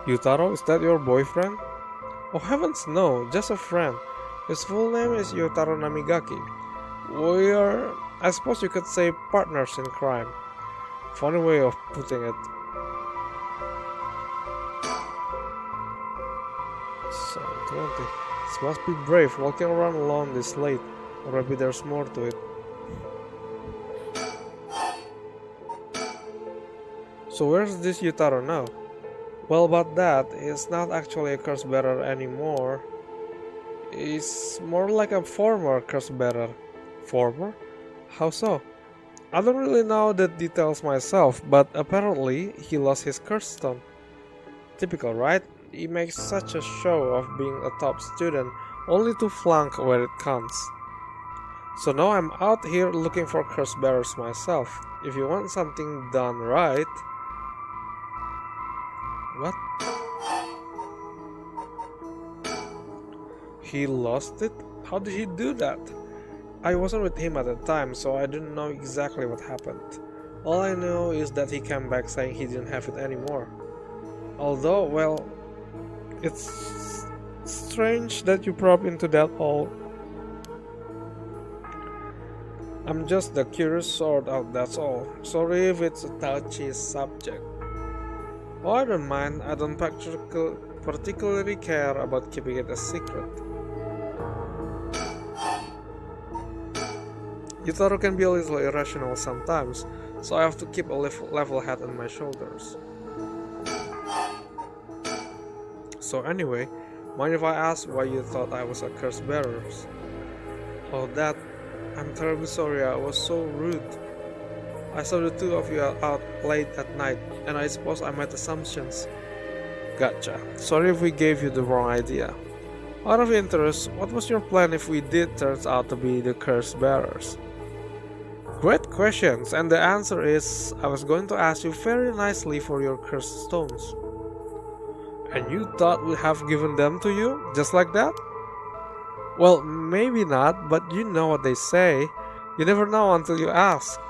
Yutaro, is that your boyfriend? Oh heavens no, just a friend. His full name is Yutaro Namigaki. We are, I suppose you could say, partners in crime. Funny way of putting it. So 20. This must be brave, walking around alone this late. Or maybe there's more to it. So where's this Yutaro now? Well, about that, he's not actually a curse bearer anymore. He's more like a former curse bearer. Former? How so? I don't really know the details myself, but apparently he lost his curse stone. Typical, right? He makes such a show of being a top student, only to flunk where it counts. So now I'm out here looking for curse bearers myself. If you want something done right... What? He lost it? How did he do that? I wasn't with him at the time, so I didn't know exactly what happened. All I know is that he came back saying he didn't have it anymore. Although, well, it's strange that you probe into that all. I'm just the curious sort out, that's all. Sorry if it's a touchy subject. Oh, I don't mind. I don't particularly care about keeping it a secret. Yutaro can be a little irrational sometimes, so I have to keep a level head on my shoulders. So anyway, mind if I ask why you thought I was a curse bearer? Oh, that. I'm terribly sorry, I was so rude. I saw the two of you out late at night, and I suppose I made assumptions. Gotcha. Sorry if we gave you the wrong idea. Out of interest, what was your plan if we did turn out to be the curse bearers? Great questions, and the answer is I was going to ask you very nicely for your cursed stones. And you thought we'd have given them to you, just like that? Well, maybe not, but you know what they say. You never know until you ask.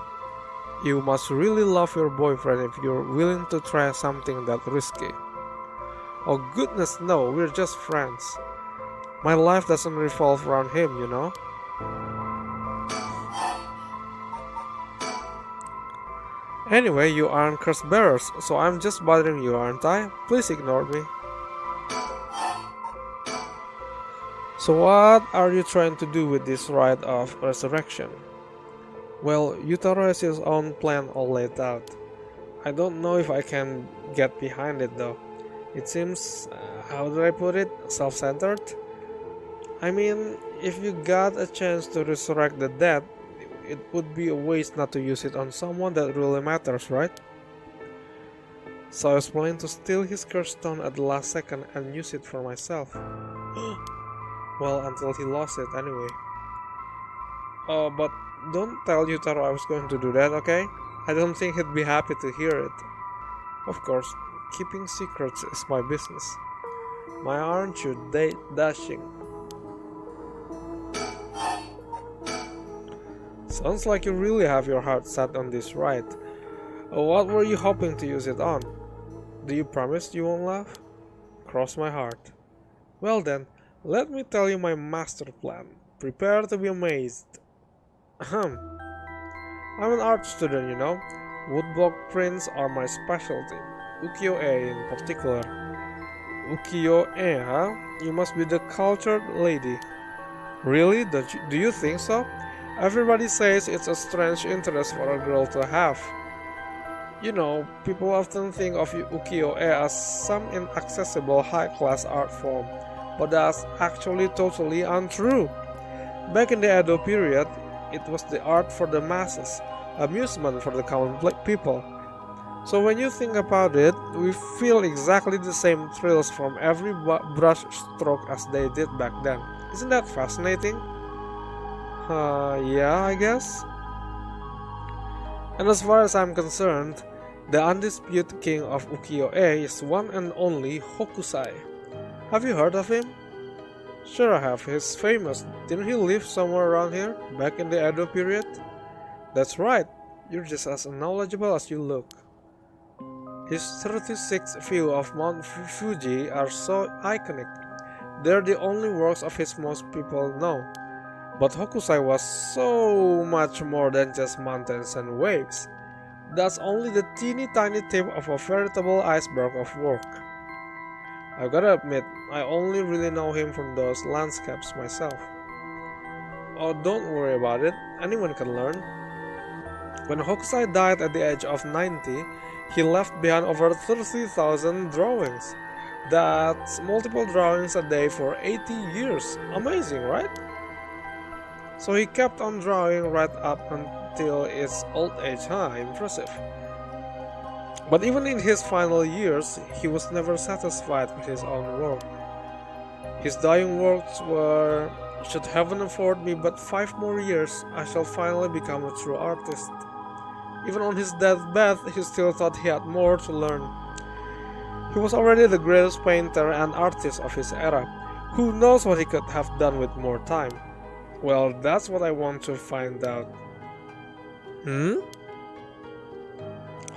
You must really love your boyfriend if you're willing to try something that risky. Oh goodness no, we're just friends. My life doesn't revolve around him, you know. Anyway, you aren't curse bearers, so I'm just bothering you, aren't I? Please ignore me. So what are you trying to do with this rite of resurrection? Well, Yutaro has his own plan all laid out. I don't know if I can get behind it though. It seems, how do I put it, self-centered? I mean, if you got a chance to resurrect the dead, it would be a waste not to use it on someone that really matters, right? So I was planning to steal his curse stone at the last second and use it for myself. Well, until he lost it anyway. Oh, but don't tell Yutaro I was going to do that, okay? I don't think he'd be happy to hear it. Of course, keeping secrets is my business. My aren't you dashing? Sounds like you really have your heart set on this rite. What were you hoping to use it on? Do you promise you won't laugh? Cross my heart. Well then, let me tell you my master plan. Prepare to be amazed. Ahem. I'm an art student, you know. Woodblock prints are my specialty. Ukiyo-e in particular. Ukiyo-e, huh? You must be the cultured lady. Really? Do you think so? Everybody says it's a strange interest for a girl to have. You know, people often think of ukiyo-e as some inaccessible high-class art form, but that's actually totally untrue. Back in the Edo period, it was the art for the masses, amusement for the common people. So when you think about it, we feel exactly the same thrills from every brush stroke as they did back then. Isn't that fascinating? Yeah, I guess. And as far as I'm concerned, the undisputed king of ukiyo-e is one and only Hokusai. Have you heard of him? Sure I have, he's famous. Didn't he live somewhere around here, back in the Edo period? That's right, you're just as knowledgeable as you look. His 36 views of Mount Fuji are so iconic. They're the only works of his most people know. But Hokusai was so much more than just mountains and waves. That's only the teeny tiny tip of a veritable iceberg of work. I've gotta admit, I only really know him from those landscapes myself. Oh, don't worry about it, anyone can learn. When Hokusai died at the age of 90, he left behind over 30,000 drawings. That's multiple drawings a day for 80 years. Amazing, right? So he kept on drawing right up until his old age, huh? Impressive. But even in his final years, he was never satisfied with his own work. His dying words were, "Should heaven afford me but 5 more years, I shall finally become a true artist." Even on his deathbed, he still thought he had more to learn. He was already the greatest painter and artist of his era. Who knows what he could have done with more time? Well, that's what I want to find out.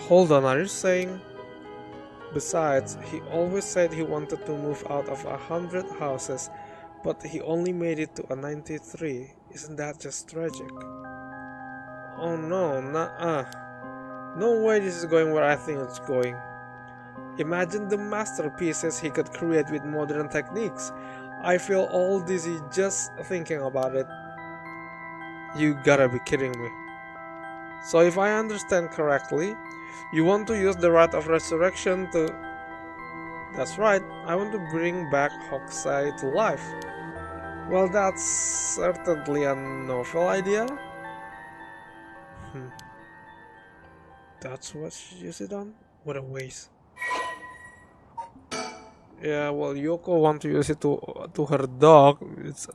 Hold on, are you saying? Besides, he always said he wanted to move out of 100 houses, but he only made it to a 93. Isn't that just tragic? Oh no, nah. No way this is going where I think it's going. Imagine the masterpieces he could create with modern techniques. I feel all dizzy just thinking about it. You gotta be kidding me. So if I understand correctly, you want to use the Rite of Resurrection to... That's right, I want to bring back Hokusai to life. Well, that's certainly a novel idea. That's what she used it on? What a waste. Yeah, well, Yoko want to use it to her dog. It's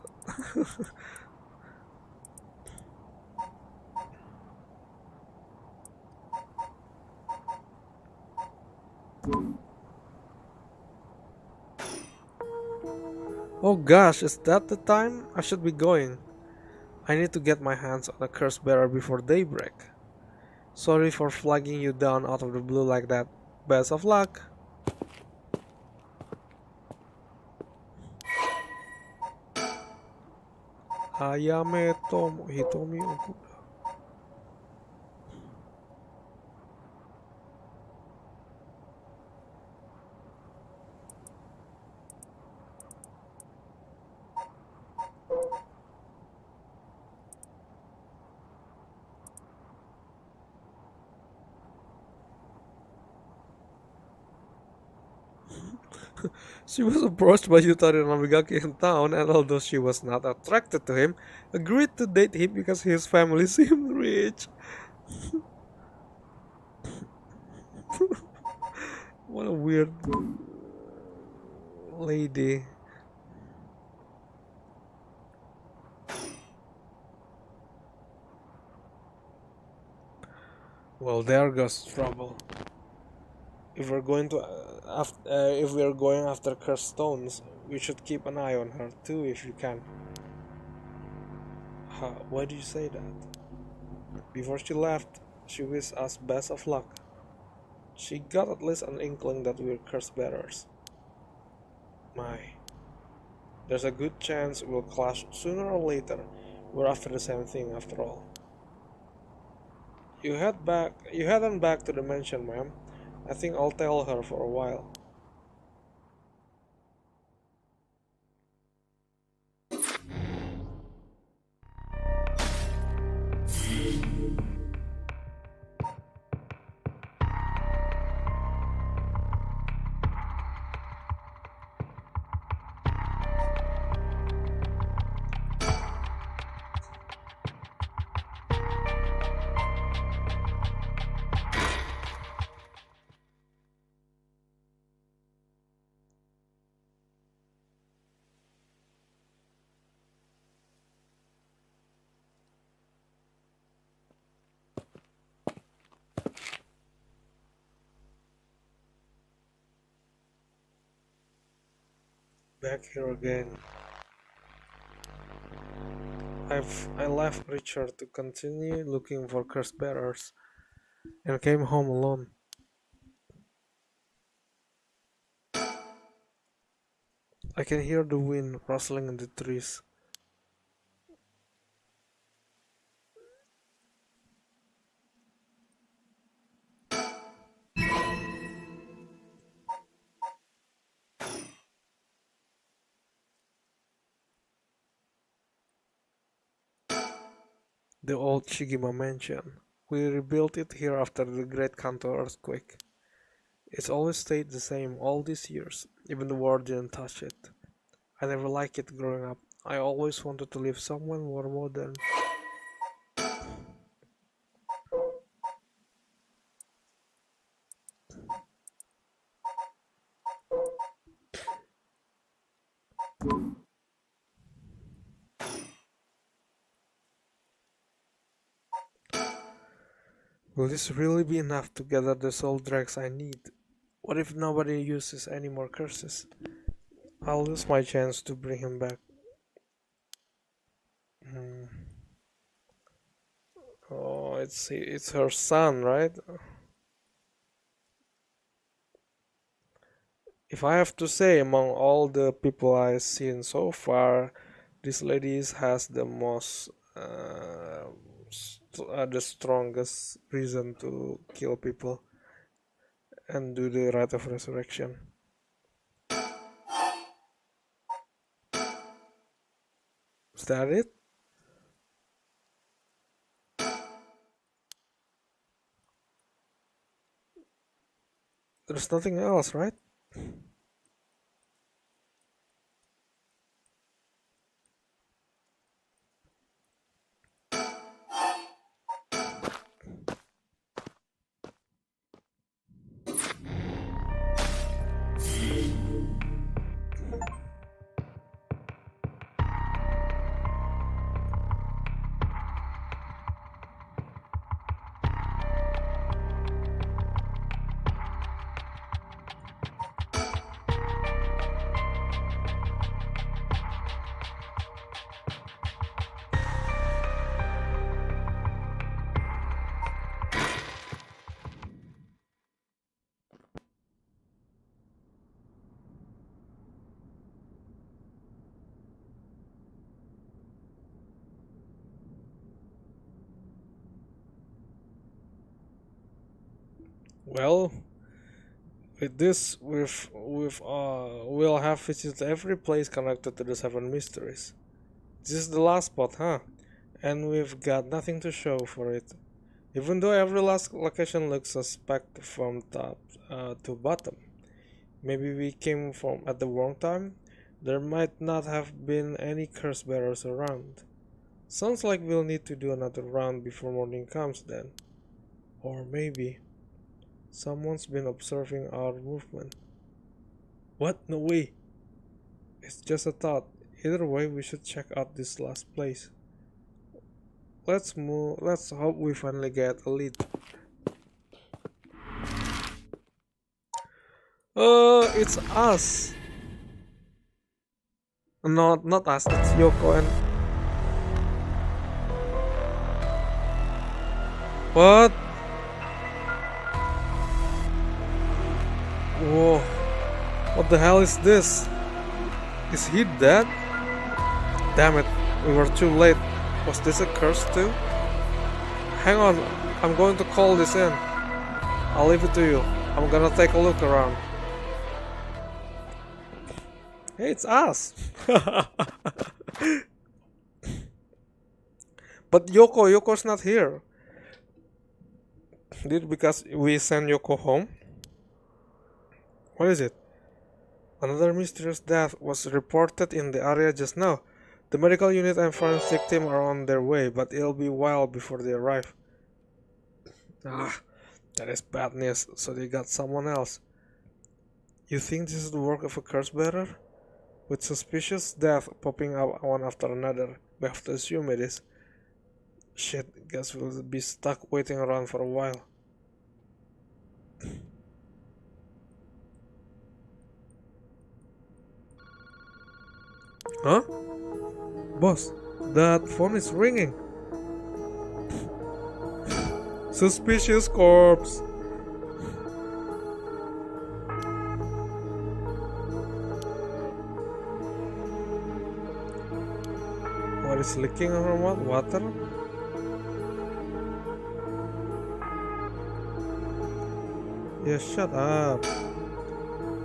oh gosh, is that the time? I should be going. I need to get my hands on a curse bearer before daybreak. Sorry for flagging you down out of the blue like that. Best of luck. Ayame Hitomi Okuda. She was approached by Yutari Namigaki in town, and although she was not attracted to him, agreed to date him because his family seemed rich. What a weird lady. Well, there goes trouble. If we're going to if we're going after cursed stones, we should keep an eye on her too if you can. Why do you say that? Before she left, she wished us best of luck. She got at least an inkling that we're curse bearers. My, there's a good chance we'll clash sooner or later. We're after the same thing after all. You head on back to the mansion, ma'am. I think I'll tell her for a while. Back here again. I left Richard to continue looking for curse bearers and came home alone. I can hear the wind rustling in the trees. The old Shigima mansion. We rebuilt it here after the Great Kanto earthquake. It's always stayed the same all these years, even the war didn't touch it. I never liked it growing up. I always wanted to live somewhere more modern. Will this really be enough to gather the soul dregs I need? What if nobody uses any more curses? I'll lose my chance to bring him back. Oh, it's her son, right? If I have to say, among all the people I've seen so far, this lady has the most the strongest reason to kill people and do the rite of resurrection. Is that it? There's nothing else, right? Well, with this, we'll have visited every place connected to the seven mysteries. This is the last spot, huh? And we've got nothing to show for it. Even though every last location looks suspect from top to bottom. Maybe we came from at the wrong time? There might not have been any curse bearers around. Sounds like we'll need to do another round before morning comes then. Or maybe someone's been observing our movement. What? No way. It's just a thought. Either way, we should check out this last place. Let's move. Let's hope we finally get a lead. It's us. Not us. It's Yoko and. What? Whoa. What the hell is this? Is he dead? Damn it, we were too late. Was this a curse too? Hang on, I'm going to call this in. I'll leave it to you. I'm gonna take a look around. Hey, it's us! But Yoko's not here. Did it because we sent Yoko home? What is it? Another mysterious death was reported in the area just now. The medical unit and forensic team are on their way, but it'll be a while before they arrive. Ah, that is bad news, so they got someone else. You think this is the work of a curse bearer? With suspicious death popping up one after another, we have to assume it is. Shit, guess we'll be stuck waiting around for a while. Huh? Boss, that phone is ringing. Suspicious corpse. What is leaking from what? Water? Yeah, shut up.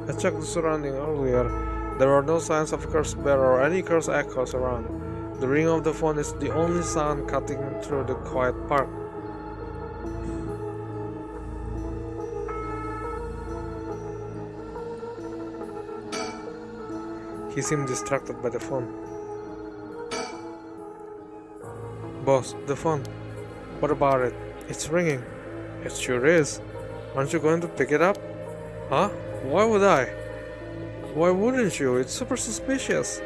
I checked the surrounding earlier. There are no signs of curse bearer or any curse echoes around. The ring of the phone is the only sound cutting through the quiet park. He seemed distracted by the phone. Boss, the phone. What about it? It's ringing. It sure is. Aren't you going to pick it up? Huh? Why would I? Why wouldn't you? It's super suspicious.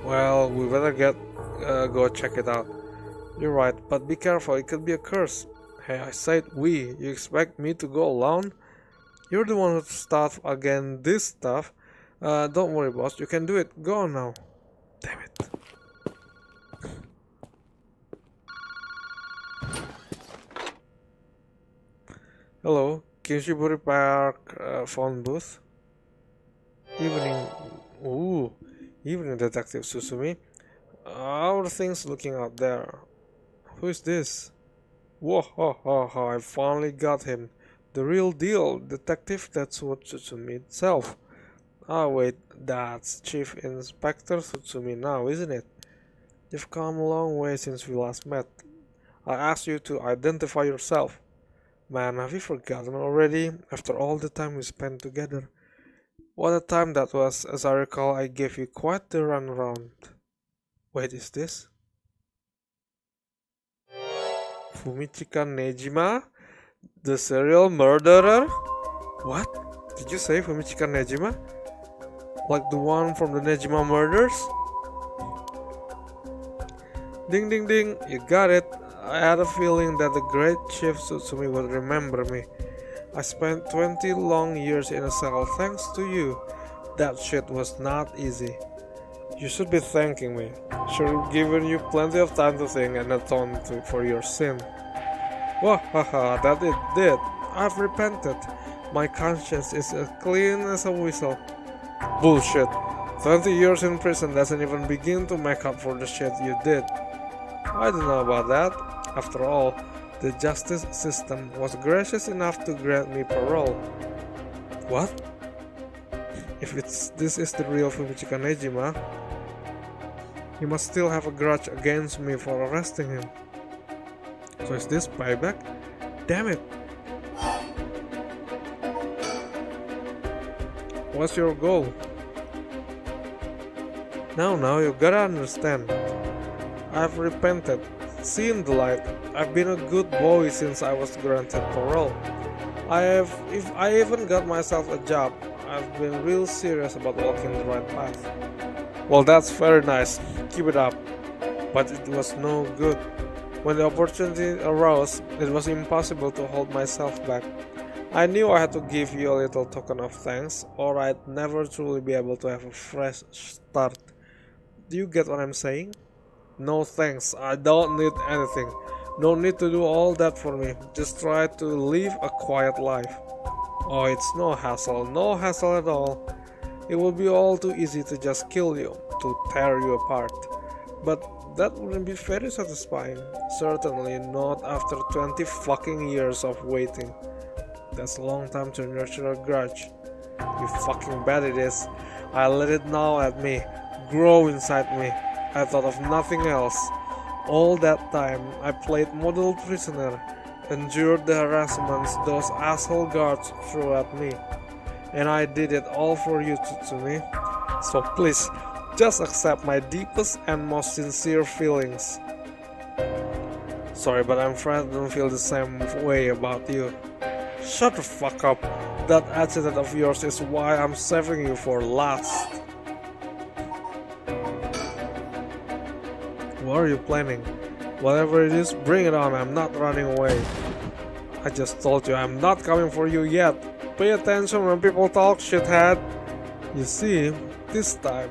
Well, we better go check it out. You're right, but be careful, it could be a curse. Hey, I said we. You expect me to go alone? You're the one who started again this stuff. Don't worry, boss. You can do it. Go on now. Damn it. Hello, Kinshiburi Park phone booth. Evening. Ooh. Evening, Detective Susumi. How are things looking out there? Who is this? Whoa, ho, ho, ho, I finally got him. The real deal, Detective Tetsuo Tsutsumi itself. Ah, wait, that's Chief Inspector Tsutsumi now, isn't it? You've come a long way since we last met. I asked you to identify yourself. Man, have you forgotten already? After all the time we spent together. What a time that was. As I recall, I gave you quite the runaround. Wait, is this Fumichika Nejima? The serial murderer? What? Did you say Fumichika Nejima? Like the one from the Nejima murders? Ding ding ding, you got it. I had a feeling that the great Chief Tsutsumi would remember me. I spent 20 long years in a cell thanks to you. That shit was not easy. You should be thanking me. Should have given you plenty of time to think and atone for your sin. Wahaha, that it did. I've repented. My conscience is as clean as a whistle. Bullshit. 20 years in prison doesn't even begin to make up for the shit you did. I don't know about that. After all, the justice system was gracious enough to grant me parole. What? If this is the real Fumichika Nejima, he must still have a grudge against me for arresting him. So is this payback? Damn it! What's your goal? Now, you gotta understand. I've repented, seen the light. I've been a good boy since I was granted parole. I even got myself a job. I've been real serious about walking the right path. Well, that's very nice. Keep it up. But it was no good. When the opportunity arose, it was impossible to hold myself back. I knew I had to give you a little token of thanks, or I'd never truly be able to have a fresh start. Do you get what I'm saying? No thanks, I don't need anything. No need to do all that for me. Just try to live a quiet life. Oh, it's no hassle at all. It will be all too easy to just kill you, to tear you apart. But that wouldn't be very satisfying. Certainly not after 20 fucking years of waiting. That's a long time to nurture a grudge. You fucking bet it is. I let it gnaw at me, grow inside me. I thought of nothing else. All that time, I played model prisoner, endured the harassments those asshole guards threw at me. And I did it all for you, Tsutsumi. So please, just accept my deepest and most sincere feelings. Sorry, but I'm afraid I don't feel the same way about you. Shut the fuck up. That attitude of yours is why I'm saving you for last. What are you planning? Whatever it is, bring it on. I'm not running away. I just told you I'm not coming for you yet. Pay attention when people talk, shithead. You see, this time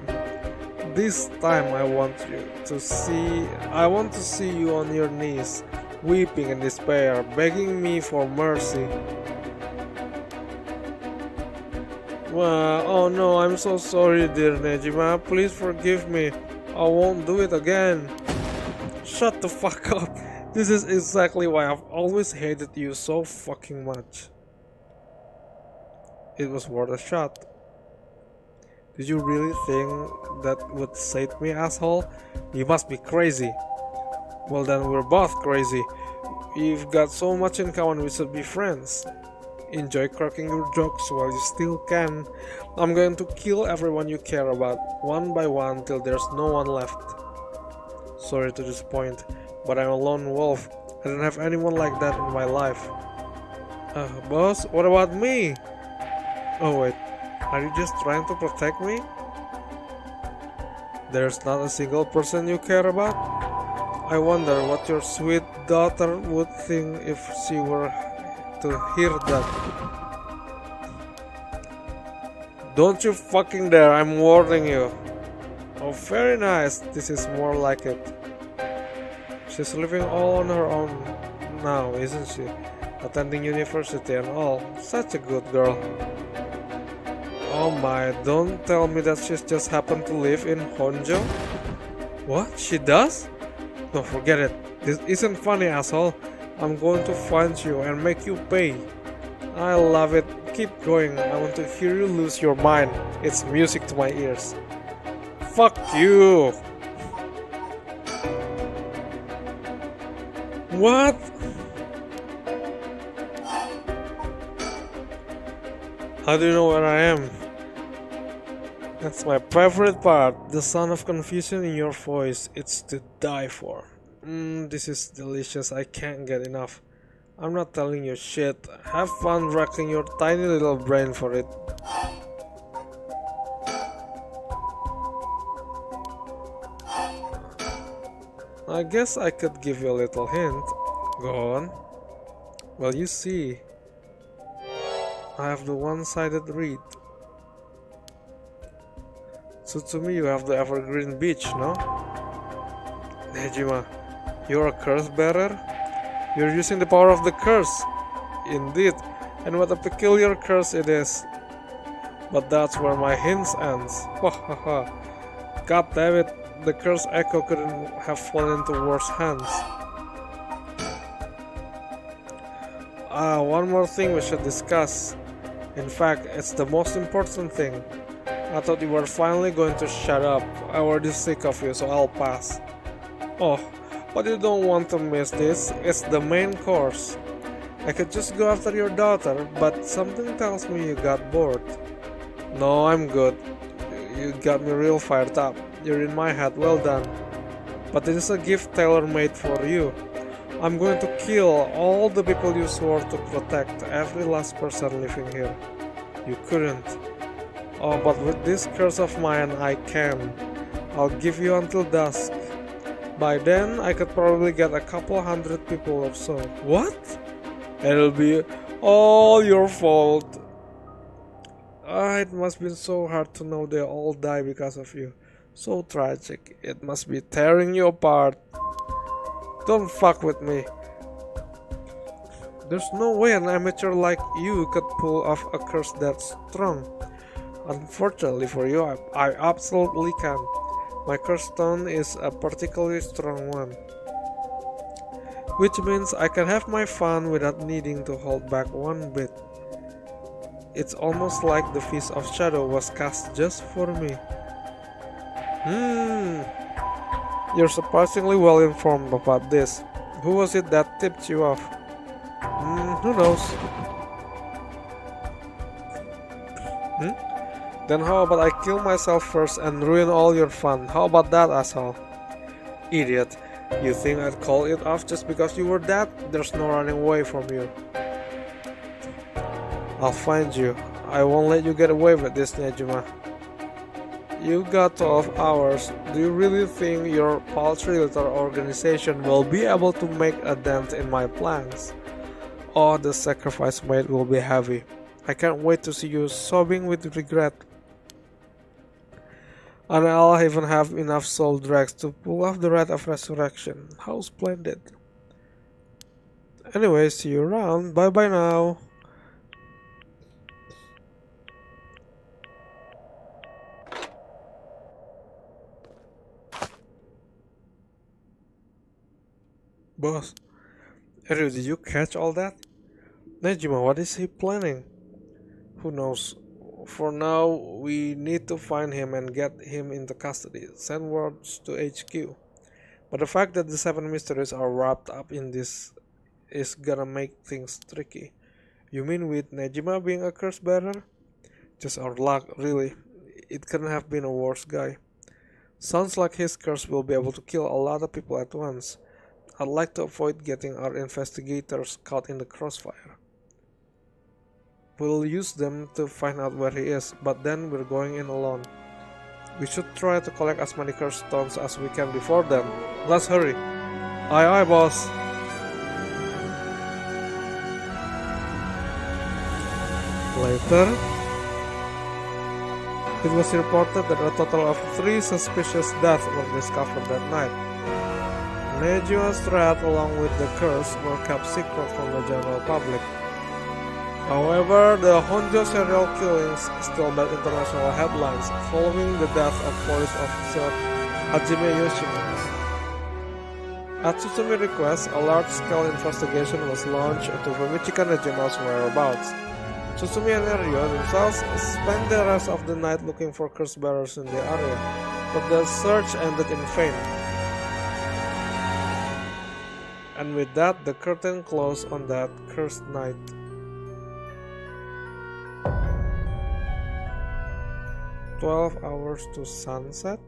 I want to see you on your knees, weeping in despair, begging me for mercy. Well, oh no, I'm so sorry, dear Nejima. Please forgive me. I won't do it again. Shut the fuck up. This is exactly why I've always hated you so fucking much. It was worth a shot. Did you really think that would save me, asshole? You must be crazy. Well then, we're both crazy. We've got so much in common, we should be friends. Enjoy cracking your jokes while you still can. I'm going to kill everyone you care about, one by one, till there's no one left. Sorry to disappoint, but I'm a lone wolf. I don't have anyone like that in my life. Boss, what about me? Oh wait, are you just trying to protect me? There's not a single person you care about? I wonder what your sweet daughter would think if she were to hear that. Don't you fucking dare, I'm warning you. Oh, very nice, this is more like it. She's living all on her own now, isn't she? Attending university and all. Such a good girl. Oh my, don't tell me that she's just happened to live in Honjo? What? She does? No, forget it. This isn't funny, asshole. I'm going to find you and make you pay. I love it. Keep going. I want to hear you lose your mind. It's music to my ears. Fuck you! What? How do you know where I am? That's my favorite part. The sound of confusion in your voice. It's to die for. This is delicious. I can't get enough. I'm not telling you shit. Have fun racking your tiny little brain for it. I guess I could give you a little hint. Go on. Well, you see, I have the one-sided read. So to me you have the evergreen beach, no? Nejima, you're a curse bearer? You're using the power of the curse. Indeed, and what a peculiar curse it is. But that's where my hints ends. God damn it, the curse echo couldn't have fallen into worse hands. One more thing we should discuss. In fact, it's the most important thing. I thought you were finally going to shut up. I already sick of you, so I'll pass. Oh, but you don't want to miss this. It's the main course. I could just go after your daughter, but something tells me you got bored. No, I'm good. You got me real fired up. You're in my head, well done. But this is a gift tailor-made for you. I'm going to kill all the people you swore to protect, every last person living here. You couldn't. Oh, but with this curse of mine, I can. I'll give you until dusk. By then, I could probably get a couple hundred people or so. What? It'll be all your fault. It must be so hard to know they all die because of you. So tragic. It must be tearing you apart. Don't fuck with me. There's no way an amateur like you could pull off a curse that strong. Unfortunately for you, I absolutely can. My curse stone is a particularly strong one. Which means I can have my fun without needing to hold back one bit. It's almost like the Feast of Shadow was cast just for me. You're surprisingly well informed about this. Who was it that tipped you off? Who knows? Then how about I kill myself first and ruin all your fun? How about that, asshole? Idiot. You think I'd call it off just because you were dead? There's no running away from you. I'll find you. I won't let you get away with this, Nejima. You got 12 hours. Do you really think your paltry little organization will be able to make a dent in my plans? Oh, the sacrifice made will be heavy. I can't wait to see you sobbing with regret. And I'll even have enough soul dregs to pull off the Rite of Resurrection. How splendid. Anyway, see you around. Bye bye now. Boss, Eru, did you catch all that? Nejima, what is he planning? Who knows? For now, we need to find him and get him into custody. Send words to HQ. But the fact that the 7 mysteries are wrapped up in this is gonna make things tricky. You mean with Nejima being a curse bearer? Just our luck, really. It couldn't have been a worse guy. Sounds like his curse will be able to kill a lot of people at once. I'd like to avoid getting our investigators caught in the crossfire. We'll use them to find out where he is, but then we're going in alone. We should try to collect as many curse stones as we can before then. Let's hurry. Aye aye, boss. Later, it was reported that a total of 3 suspicious deaths were discovered that night. Nejima's threat along with the curse were kept secret from the general public. However, the Honjo serial killings still made international headlines following the death of police officer Hajime Yoshimi. At Tsutsumi request, a large-scale investigation was launched to verify Hajime's whereabouts. Tsutsumi and Ryo themselves spent the rest of the night looking for curse bearers in the area, but the search ended in vain. And with that, the curtain closed on that cursed night. "12 hours to sunset?"